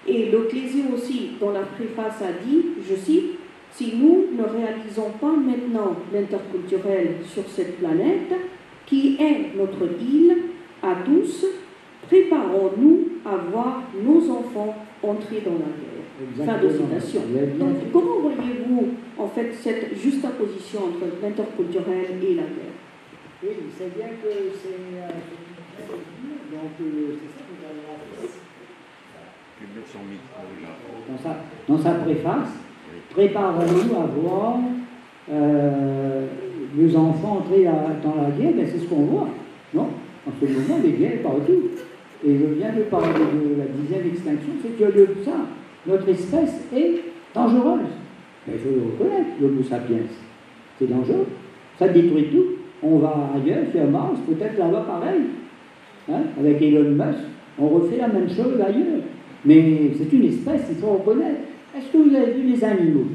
Et le Clésio aussi, dans la préface, a dit, je cite, « Si nous ne réalisons pas maintenant l'interculturel sur cette planète, qui est notre île à tous, préparons-nous à voir nos enfants entrer dans la guerre. » Fin de citation. Donc, comment voyez-vous, en fait, cette juxtaposition entre l'interculturel et la guerre? Oui, c'est bien que c'est donc c'est ça que vous avez dans sa préface, préparons-nous à voir nos enfants entrer dans la guerre, mais c'est ce qu'on voit, non? En ce moment, les guerres partout. Et je viens de parler de la 10e extinction, c'est que de ça, notre espèce est dangereuse. Mais il faut le reconnaître, l'Homo sapiens. C'est dangereux. Ça détruit tout. On va ailleurs, sur Mars, peut-être là-bas pareil. Avec Elon Musk, on refait la même chose ailleurs. Mais c'est une espèce, il faut reconnaître. Est-ce que vous avez vu les animaux?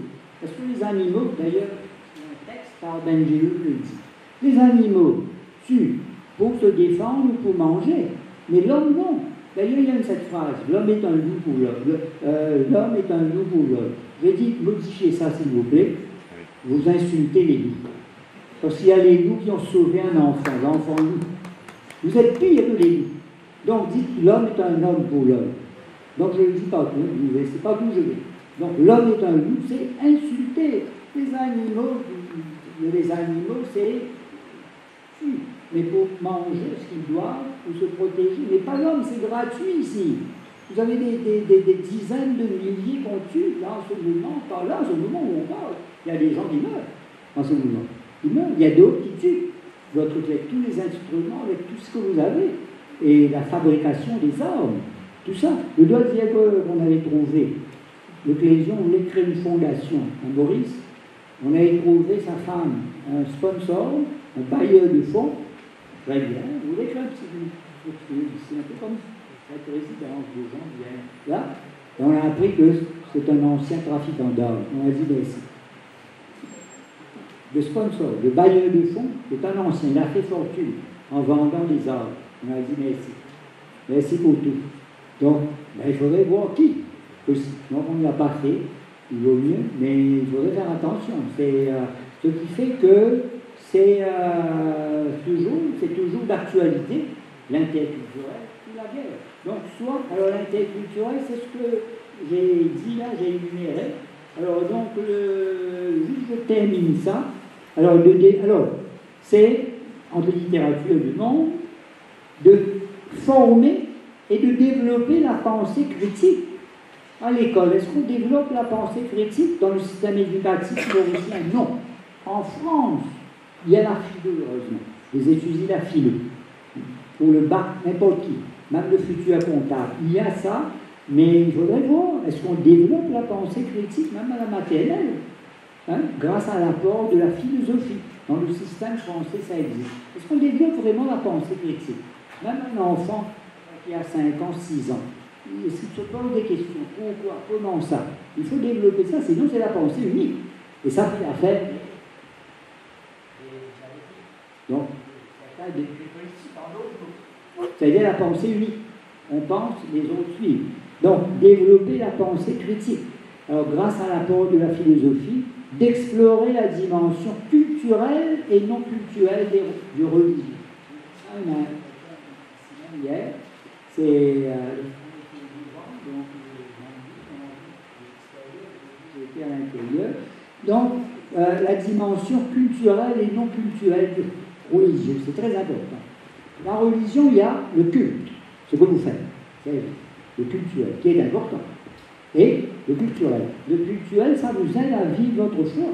Est-ce que les animaux, d'ailleurs, un texte par Benjamin le dit, les animaux tuent pour se défendre ou pour manger, mais l'homme non. D'ailleurs, il y a cette phrase, l'homme est un loup pour l'homme. L'homme est un loup pour l'homme. Je dis, modifiez ça s'il vous plaît, vous insultez les loups. Parce qu'il y a les loups qui ont sauvé un enfant, l'enfant loup. Vous êtes pire que les loups. Donc dites l'homme est un homme pour l'homme. Donc je ne le dis pas tout, c'est pas d'où je vais. Donc l'homme est un loup, c'est insulter. Les animaux, c'est tuer. Mais pour manger ce qu'ils doivent, pour se protéger. Mais pas l'homme, c'est gratuit ici. Vous avez des dizaines de milliers qu'on tue là en ce moment, par là, en ce moment où on parle. Il y a des gens qui meurent en ce moment. Ils meurent, il y a d'autres qui tuent. Votre avec tous les instruments, avec tout ce que vous avez, et la fabrication des armes, tout ça. Le deuxième qu'on avait trouvé, le Clésion voulait créer une fondation à Maurice. On avait trouvé sa femme, un sponsor, un bailleur de fonds. Très bien, vous voulez faire un petit. C'est un peu comme cette résidence des gens viennent là. Et on a appris que c'est un ancien trafiquant d'armes. On a dit merci. Le sponsor, le bailleur de fonds, c'est un ancien, il a fait fortune en vendant des armes. On a dit merci. Merci pour tout. Donc, il faudrait voir qui aussi. Donc, on ne l'a pas fait, il vaut mieux, mais il faudrait faire attention. C'est ce qui fait que c'est toujours d'actualité, l'interculturel ou la guerre. Donc, soit, alors l'interculturel, c'est ce que j'ai dit là, j'ai énuméré. Alors, donc, juste je termine ça. Alors, c'est, entre littérature du monde, de former et de développer la pensée critique. À l'école, est-ce qu'on développe la pensée critique dans le système éducatif mauricien? Non. En France, il y a la philo, heureusement. Ils étudient la philo. Pour le bac, n'importe qui, même le futur comptable. Il y a ça, mais il faudrait voir, est-ce qu'on développe la pensée critique, même à la maternelle, grâce à l'apport de la philosophie. Dans le système français, ça existe. Est-ce qu'on développe vraiment la pensée critique? Même un enfant qui a 5 ans, 6 ans, il se pose des questions. Pourquoi? Comment ça? Il faut développer ça, sinon c'est la pensée unique. Et ça fait affaire. Donc, c'est-à-dire la pensée unique. On pense, les autres suivent. Donc, développer la pensée critique. Alors, grâce à l'apport de la philosophie, d'explorer la dimension culturelle et non culturelle du religieux. Ça, on a hier, c'est j'étais à l'intérieur. Donc, la dimension culturelle et non culturelle du religieux, c'est très important. La religion, il y a le culte, ce que vous faites, c'est le culturel, qui est important. Et le culturel. Le culturel, ça vous aide à vivre votre foi.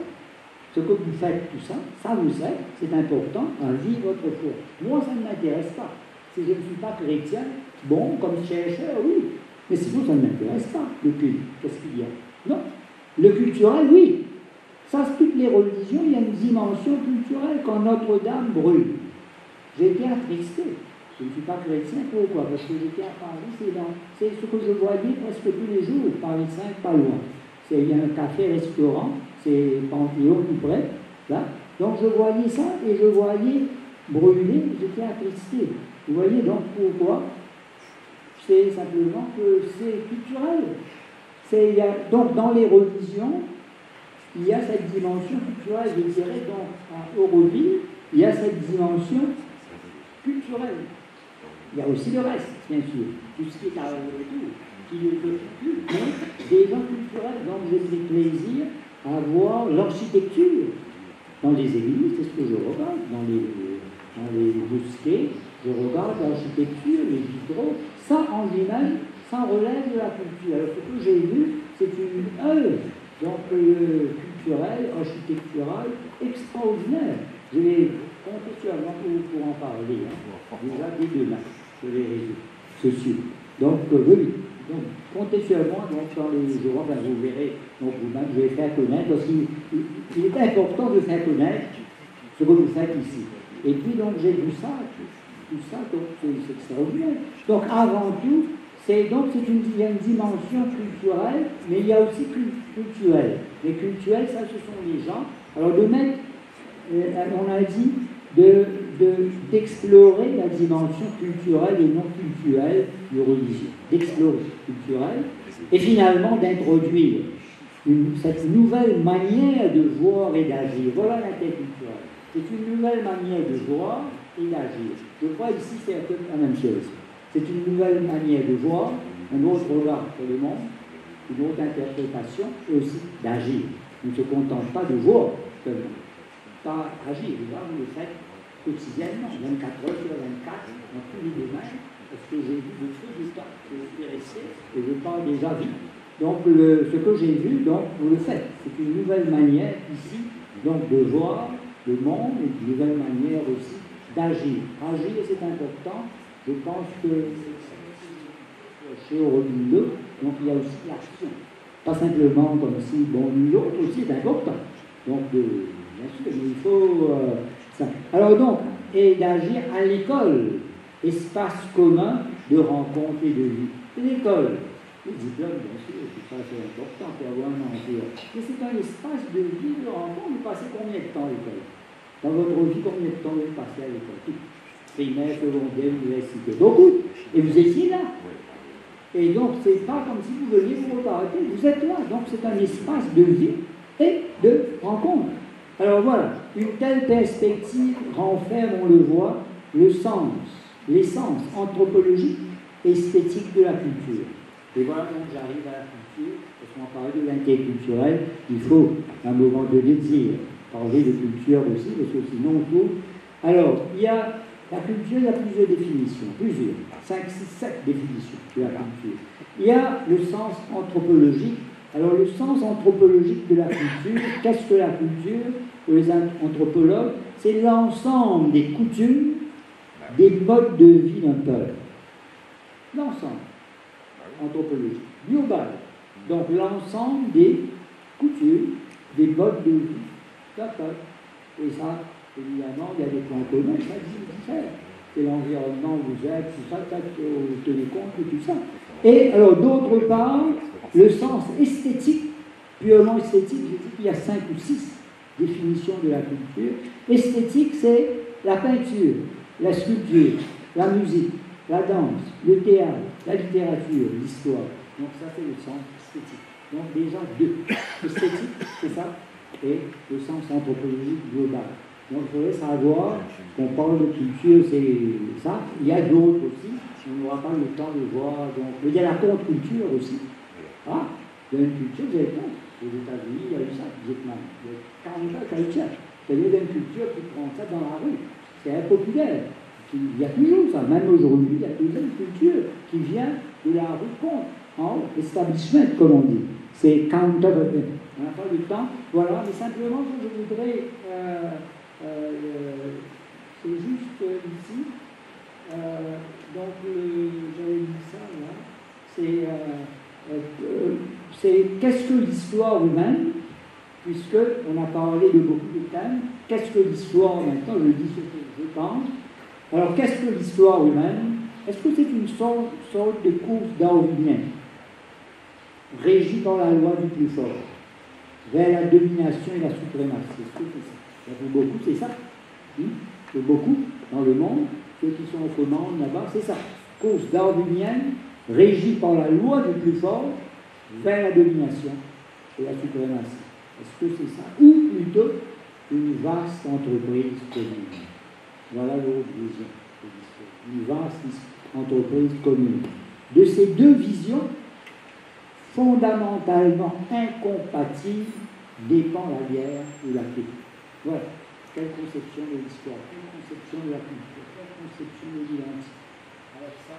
Ce que vous faites, tout ça, ça vous aide, c'est important, à vivre votre foi. Moi, ça ne m'intéresse pas. Si je ne suis pas chrétien, bon, comme chercheur, oui. Mais sinon, ça ne m'intéresse pas, le culte. Qu'est-ce qu'il y a? Non. Le culturel, oui. Ça, c'est toutes les religions, il y a une dimension culturelle quand Notre-Dame brûle. J'ai été attristé. Je ne suis pas chrétien, pourquoi? Parce que j'étais à Paris, c'est ce que je voyais presque tous les jours, Paris 5, pas loin. Il y a un café-restaurant, c'est Panthéon tout près, là. Donc je voyais ça et je voyais brûler, j'étais attristé. Vous voyez donc pourquoi? C'est simplement que c'est culturel. Donc dans les religions, il y a cette dimension culturelle, je dirais, donc à Auroville, il y a cette dimension culturelle. Il y a aussi le reste, bien sûr, tout ce qui est à tout, qui est mais des gens culturels. Donc j'ai pris plaisir à voir l'architecture dans les églises, c'est ce que je regarde, dans les mosquées, je regarde l'architecture, les vitraux, ça en lui-même, ça relève de la culture. Alors ce que j'ai vu, c'est une œuvre, donc culturelle, architecturale, extraordinaire. Je vais compter sur moi pour en parler, déjà dès demain, sur les réseaux sociaux. Donc, oui, donc, comptez sur moi dans les jours, vous verrez, donc vous-même, je vais faire connaître, parce qu'il est important de faire connaître ce que vous faites ici. Et puis, donc, j'ai vu ça, tout ça, donc c'est extraordinaire. Donc, avant tout, il y a une dimension culturelle, mais il y a aussi culturelle. Les culturels, ça, ce sont les gens. Alors, de mettre, on a dit, d'explorer la dimension culturelle et non culturelle du religieux, d'explorer culturelle, et finalement d'introduire cette nouvelle manière de voir et d'agir. Voilà l'interculturel. C'est une nouvelle manière de voir et d'agir. Je crois ici c'est un peu la même chose. C'est une nouvelle manière de voir, un autre regard sur le monde, une autre interprétation et aussi d'agir. On ne se contente pas de voir seulement, pas agir. Là, vous le faites quotidiennement, 24 heures sur 24, dans tous les domaines, parce que j'ai vu de choses du temps que je suis resté et je parle déjà vite. Donc, ce que j'ai vu, donc, vous le faites. C'est une nouvelle manière ici, donc, de voir le monde et une nouvelle manière aussi d'agir. Agir, c'est important. Je pense que chez Robin 2, donc il y a aussi l'action. Pas simplement comme si, bon, l'autre aussi est important. Donc, bien sûr, mais il faut ça. Alors donc, et d'agir à l'école, espace commun de rencontre et de vie. L'école, le diplôme, bien sûr, tout ça c'est important pour avoir un emploi. Mais c'est un espace de vie, de rencontre. Vous passez combien de temps à l'école? Dans votre vie, combien de temps vous passez à l'école? Primaire, secondaire, université. Beaucoup. Et vous étiez là. Et donc, c'est pas comme si vous veniez vous reparler. Vous êtes là. Donc, c'est un espace de vie et de rencontre. Alors voilà, une telle perspective renferme, on le voit, le sens, l'essence anthropologique et esthétique de la culture. Et voilà, donc j'arrive à la culture, parce qu'on parlait de l'interculturel, il faut à un moment donné dire, parler de culture aussi, parce que sinon on trouve. Alors, il y a la culture, il y a plusieurs définitions, 5, 6, 7 définitions de la culture. Il y a le sens anthropologique. Alors, le sens anthropologique de la culture, qu'est-ce que la culture pour les anthropologues? C'est l'ensemble des coutumes, des modes de vie d'un peuple. L'ensemble anthropologique, global. Donc, l'ensemble des coutumes, des modes de vie d'un peuple. Et ça, évidemment, il y a des points communs, ça diffère. C'est l'environnement où vous êtes, tout ça, vous tenez compte de tout ça. Et alors, d'autre part, le sens esthétique, purement esthétique, j'ai dit qu'il y a 5 ou 6 définitions de la culture. Esthétique, c'est la peinture, la sculpture, la musique, la danse, le théâtre, la littérature, l'histoire. Donc ça, c'est le sens esthétique. Donc déjà 2. Esthétique, c'est ça, et le sens anthropologique global. Donc il faudrait savoir qu'on parle de culture, c'est ça. Il y a d'autres aussi, on n'aura pas le temps de voir. Donc, il y a la contre-culture aussi. Ah, il y a une culture, vous avez compte. Aux États-Unis, il y a eu ça, Vietnam. Il y a 40 culture. C'est-à-dire une culture qui prend ça dans la rue. C'est impopulaire. Il y a toujours ça. Même aujourd'hui, il y a toujours une culture qui vient de la rue contre. En haut, establishment, comme on dit. C'est counter. On n'a pas le temps. Voilà, mais simplement, je voudrais. C'est juste ici. Donc, j'avais dit ça là. C'est qu'est-ce que l'histoire humaine, puisqu'on a parlé de beaucoup de thèmes. Qu'est-ce que l'histoire maintenant? Je dis ce que je pense. Alors, qu'est-ce que l'histoire humaine? Est-ce que c'est une sorte de course darwinienne, régie par la loi du plus fort, vers la domination et la suprématie? Est-ce que c'est ça? Pour beaucoup, c'est ça. Pour beaucoup, dans le monde, ceux qui sont aux commandes là-bas, c'est ça. Course darwinienne, régie par la loi du plus fort, vers la domination et la suprématie. Est-ce que c'est ça? Ou plutôt, une vaste entreprise commune. Voilà l'autre vision. Une vaste entreprise commune. De ces deux visions, fondamentalement incompatibles, dépend la guerre ou la paix. Voilà. Quelle conception de l'histoire, quelle conception de la culture, quelle conception de l'identité. Alors ça,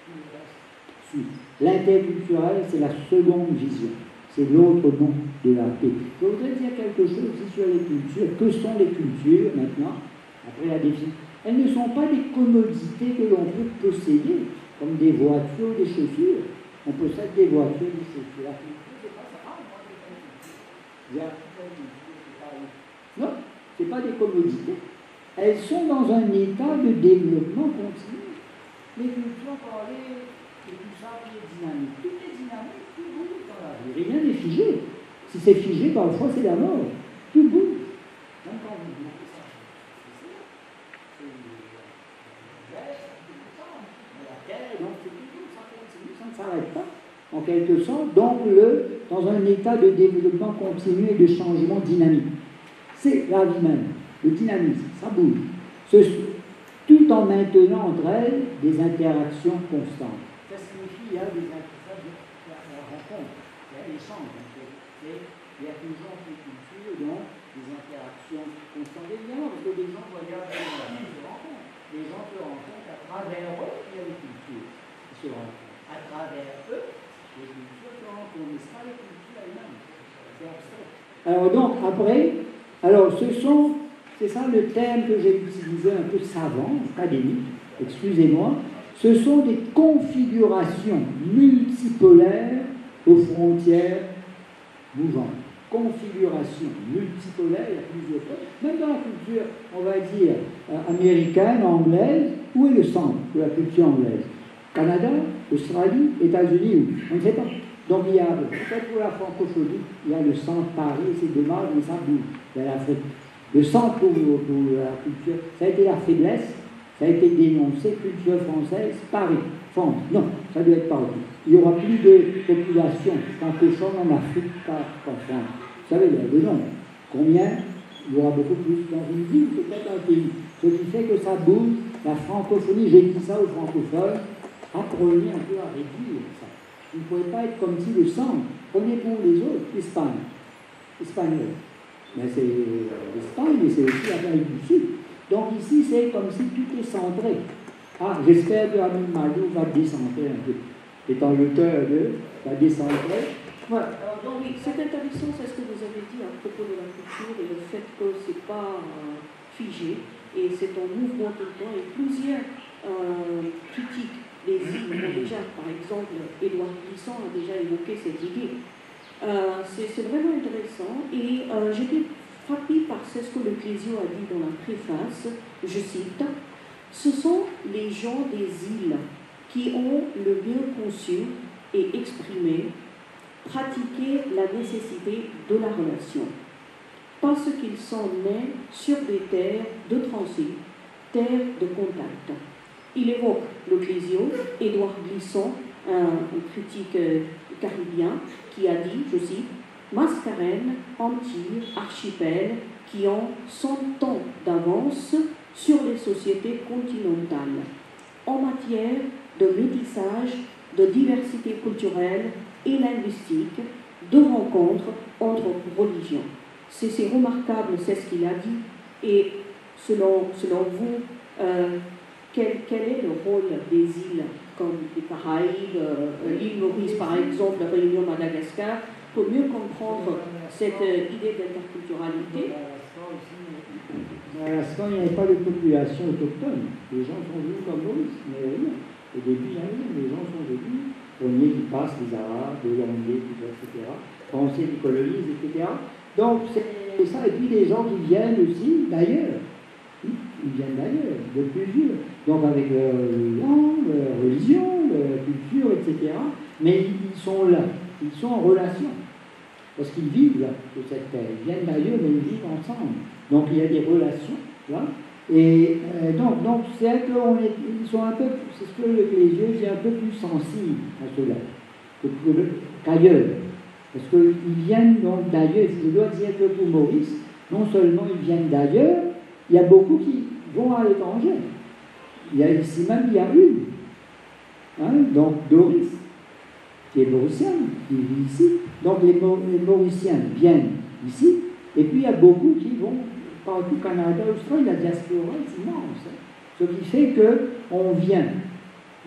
tout le reste suit. L'interculturel, c'est la seconde vision. C'est l'autre nom de la paix. Je voudrais dire quelque chose aussi sur les cultures. Que sont les cultures maintenant, après la définition? Elles ne sont pas des commodités que l'on peut posséder, comme des voitures, des chaussures. On possède des voitures, des chaussures. La culture, c'est pas ça. Non, ce n'est pas des commodités. Elles sont dans un état de développement continu. Les cultures parlaient de tout ça qui est dynamique. Tout est dynamique, tout bouge dans la vie. Rien n'est figé. Si c'est figé, parfois c'est la mort. Tout bouge. Donc quand vous dites ça, la terre, donc c'est toujours, ça continue, ça ne s'arrête pas, en quelque sorte. Donc dans un état de développement continu et de changement dynamique. C'est la vie même. le dynamisme, ça bouge. Tout en maintenant entre elles des interactions constantes. Ça signifie qu'il y a des rencontres, il y a l'échange. Il y a toujours des cultures, donc des interactions constantes. Évidemment, parce que les gens voyagent dans la même rencontre. Les gens se rencontrent à travers eux, il y a des cultures qui se rencontrent. À travers eux, les cultures se rencontrent, mais ce n'est pas les cultures elles-mêmes. C'est abstrait. Alors donc, après, c'est ça le terme que j'ai utilisé un peu savant, académique, excusez-moi, ce sont des configurations multipolaires aux frontières bougeantes. Configuration multipolaire, il y a plusieurs choses. Même dans la culture, on va dire, américaine, anglaise, où est le centre de la culture anglaise? Canada, Australie, États-Unis, on ne sait pas. Donc il y a, peut-être pour la francophonie, il y a le centre Paris, c'est dommage, mais ça bouge. Il y a l'Afrique. Le centre pour la culture, ça a été la faiblesse, ça a été dénoncé, culture française, Paris, France. Non, ça doit être partout. Il n'y aura plus de population francophone en Afrique qu'en France. Vous savez, il y a des nombres. Combien? Il y aura beaucoup plus dans une ville, peut-être un pays. Ce qui fait que ça bouge, la francophonie, j'ai dit ça aux francophones, apprenez un peu à réduire ça. Vous ne pouvez pas être comme si le centre, prenez pour les autres, Espagne, espagnol. Mais c'est l'Espagne, mais c'est aussi l'Amérique du Sud. Donc ici, c'est comme si tout est centré. Ah, j'espère que Amin Malou va décentrer un peu. Étant l'auteur va décentrer. Voilà. Alors, donc, oui, c'est intéressant, c'est ce que vous avez dit à propos de la culture et le fait que ce n'est pas figé et c'est en mouvement tout le temps. Et plusieurs critiques des îles ont déjà, par exemple, Édouard Glissant a déjà évoqué cette idée. C'est vraiment intéressant et j'étais frappée par ce que le Clésio a dit dans la préface, je cite, « Ce sont les gens des îles qui ont le bien conçu et exprimé, pratiqué la nécessité de la relation, parce qu'ils sont nés sur des terres de transit, terres de contact. » Il évoque le Clésio, Édouard Glissant, un critique caribien, qui a dit, je cite, « Mascarenes, Antilles, archipels qui ont 100 ans d'avance sur les sociétés continentales en matière de métissage, de diversité culturelle et linguistique, de rencontres entre religions. » C'est remarquable, c'est ce qu'il a dit. Et selon vous, quel est le rôle des îles comme les Caraïbes, l'île Maurice par exemple, la Réunion, Madagascar, pour mieux comprendre cette idée d'interculturalité? À l'instant, il n'y avait pas de population autochtone. Les gens sont venus comme Maurice, mais rien. Au début, il y a rien. Les gens sont venus. Premiers qui passent, les Arabes, les Hollandais, etc. Français qui colonisent, etc. Donc, c'est ça. Et puis, les gens qui viennent aussi d'ailleurs. Ils viennent d'ailleurs, de plusieurs. Donc, avec leur langue, leur religion, leur culture, etc. Mais ils sont là. Ils sont en relation. Parce qu'ils vivent là, sur cette terre. Ils viennent d'ailleurs, mais ils vivent ensemble. Donc il y a des relations là. Et donc c'est un peu, ils sont un peu, c'est ce que le Clésio dit, un peu plus sensibles à cela qu'ailleurs. Parce qu'ils viennent donc d'ailleurs. Je dois dire que pour Maurice, non seulement ils viennent d'ailleurs, il y a beaucoup qui vont à l'étranger. Il y a ici même, il y a une. Hein, donc Doris, qui est mauricienne, qui vit ici. Donc les Mauriciens viennent ici, et puis il y a beaucoup qui vont partout, Canada, Australie, la diaspora est immense. Hein. Ce qui fait qu'on vient,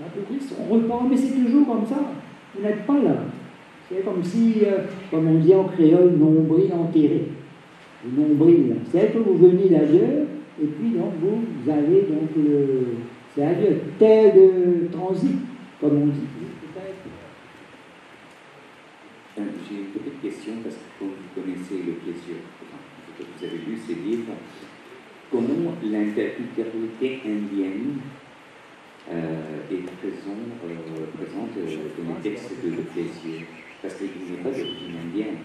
on repart, mais c'est toujours comme ça. Vous n'êtes pas là. C'est comme si, comme on dit en créole, nombril enterré. Le nombril, c'est que vous venez d'ailleurs, et puis donc vous allez, donc, c'est ailleurs, terre de transit, comme on dit. J'ai une petite question, parce que comme vous connaissez le Clésio, vous avez lu ces livres, comment l'interculturalité indienne est présente dans les textes de le Clésio? Parce qu'il n'est pas d'origine indienne.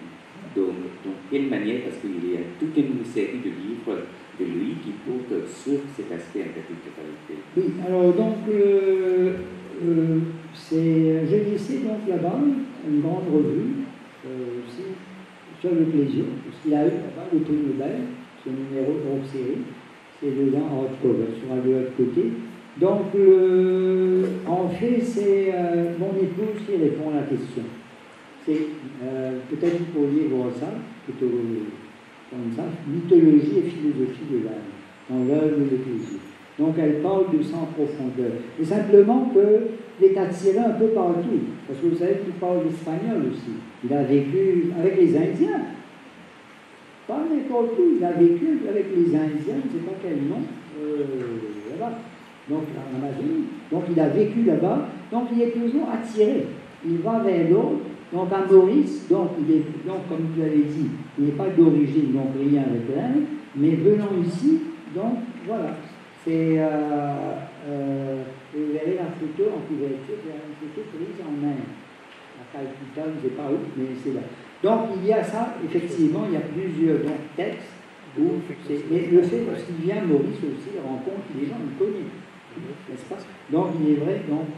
Donc, de quelle manière? Parce qu'il y a toute une série de livres de lui qui portent sur cet aspect interculturalité. Oui, alors donc, j'ai laissé donc là-bas une grande revue aussi sur le Clésio, parce qu'il a eu là-bas le prix Nobel, ce numéro hors série. C'est dedans en hardcover, sur de l'autre côté. Donc, en fait, c'est mon épouse qui répond à la question. C'est, peut-être vous pourriez voir ça, plutôt comme ça, mythologie et philosophie de l'âme, dans l'œuvre de plaisir. Donc, elle parle de ça en profondeur. Et simplement qu'il est attiré un peu partout. Parce que vous savez qu'il parle l'espagnol aussi. Il a vécu avec les Indiens. Pas n'importe où. Il a vécu avec les Indiens, je ne sais pas quel nom, là-bas. Donc, en Amazonie. Donc, il a vécu là-bas. Donc, il est toujours attiré. Il va vers l'autre. Donc, à Maurice, donc, comme vous l'avez dit, il n'est pas d'origine, donc rien avec l'Inde, mais venant ici, donc, voilà. C'est, vous verrez la photo en couverture, c'est une photo prise en Inde. À Calcutta, je ne sais pas où, mais c'est là. Donc, il y a ça, effectivement, il y a plusieurs textes, mais le fait qu'il vient, Maurice aussi, rencontre les gens, il connaît. N'est-ce pas? Donc, il est vrai. Donc,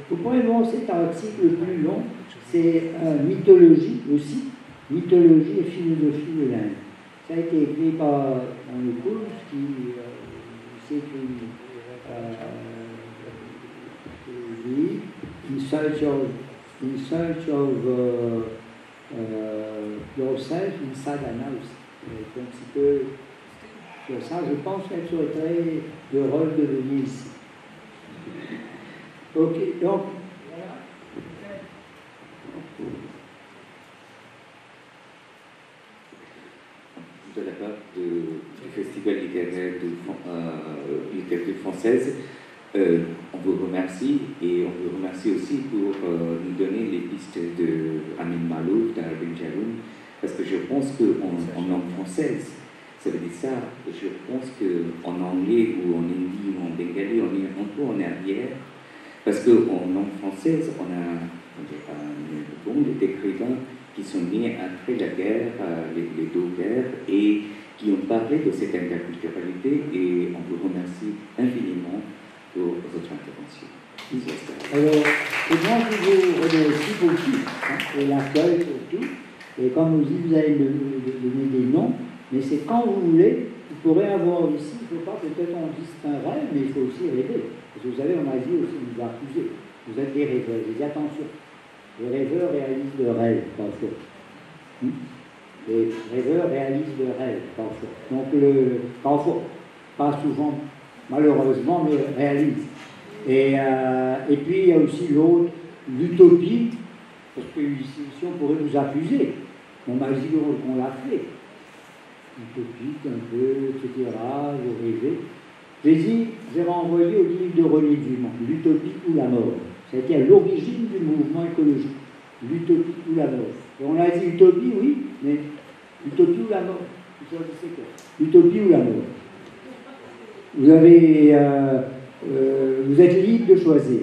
vous pourrez voir cet article le plus long, c'est mythologie aussi, mythologie et philosophie de l'Inde. Ça a été écrit par un épouse qui s'écrit in search of yourself in sadhana aussi. C'est un petit peu sur ça. Je pense qu'elle souhaiterait le rôle de venir ici. Ok, donc voilà. De la part du Festival littéraire de littérature française, on vous remercie et on vous remercie aussi pour nous donner les pistes de Amin Malouf, d'Arvind Jaroun, parce que je pense qu'en langue française, ça veut dire ça, je pense qu'en anglais ou en hindi ou en bengali, on est un peu en arrière, parce qu'en langue française, on a un nombre d'écrivains qui sont nés après la guerre, les deux guerres, et qui ont parlé de cette interculturalité, et on vous remercie infiniment pour votre intervention. Alors, c'est moi qui vous remercie beaucoup, et l'accueil surtout, et comme vous dites, vous allez me donner des noms, mais c'est quand vous voulez, vous pourrez avoir ici, il ne faut pas peut-être on dise c'est un rêve, mais il faut aussi rêver. Parce que vous savez, on a dit aussi, on nous a accusé, vous êtes des rêveurs, j'ai dit attention, les rêveurs réalisent le rêve, parfois. Les rêveurs réalisent le rêve, parfois. Donc, parfois, pas souvent, malheureusement, mais réalisent. Et puis, il y a aussi l'autre, l'utopie, parce que ici, on pourrait vous accuser. On m'a dit qu'on l'a fait. Utopique, un peu, etc., vous rêvez. J'ai renvoyé au livre de René Dumont, L'utopie ou la mort. C'était à l'origine du mouvement écologique. L'utopie ou la mort. Et on a dit utopie, oui, mais utopie ou la mort. Vous choisissez quoi? Utopie ou la mort. Vous avez, vous êtes libre de choisir.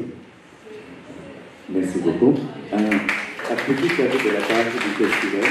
Merci beaucoup. Un petit cadeau de la part du festival.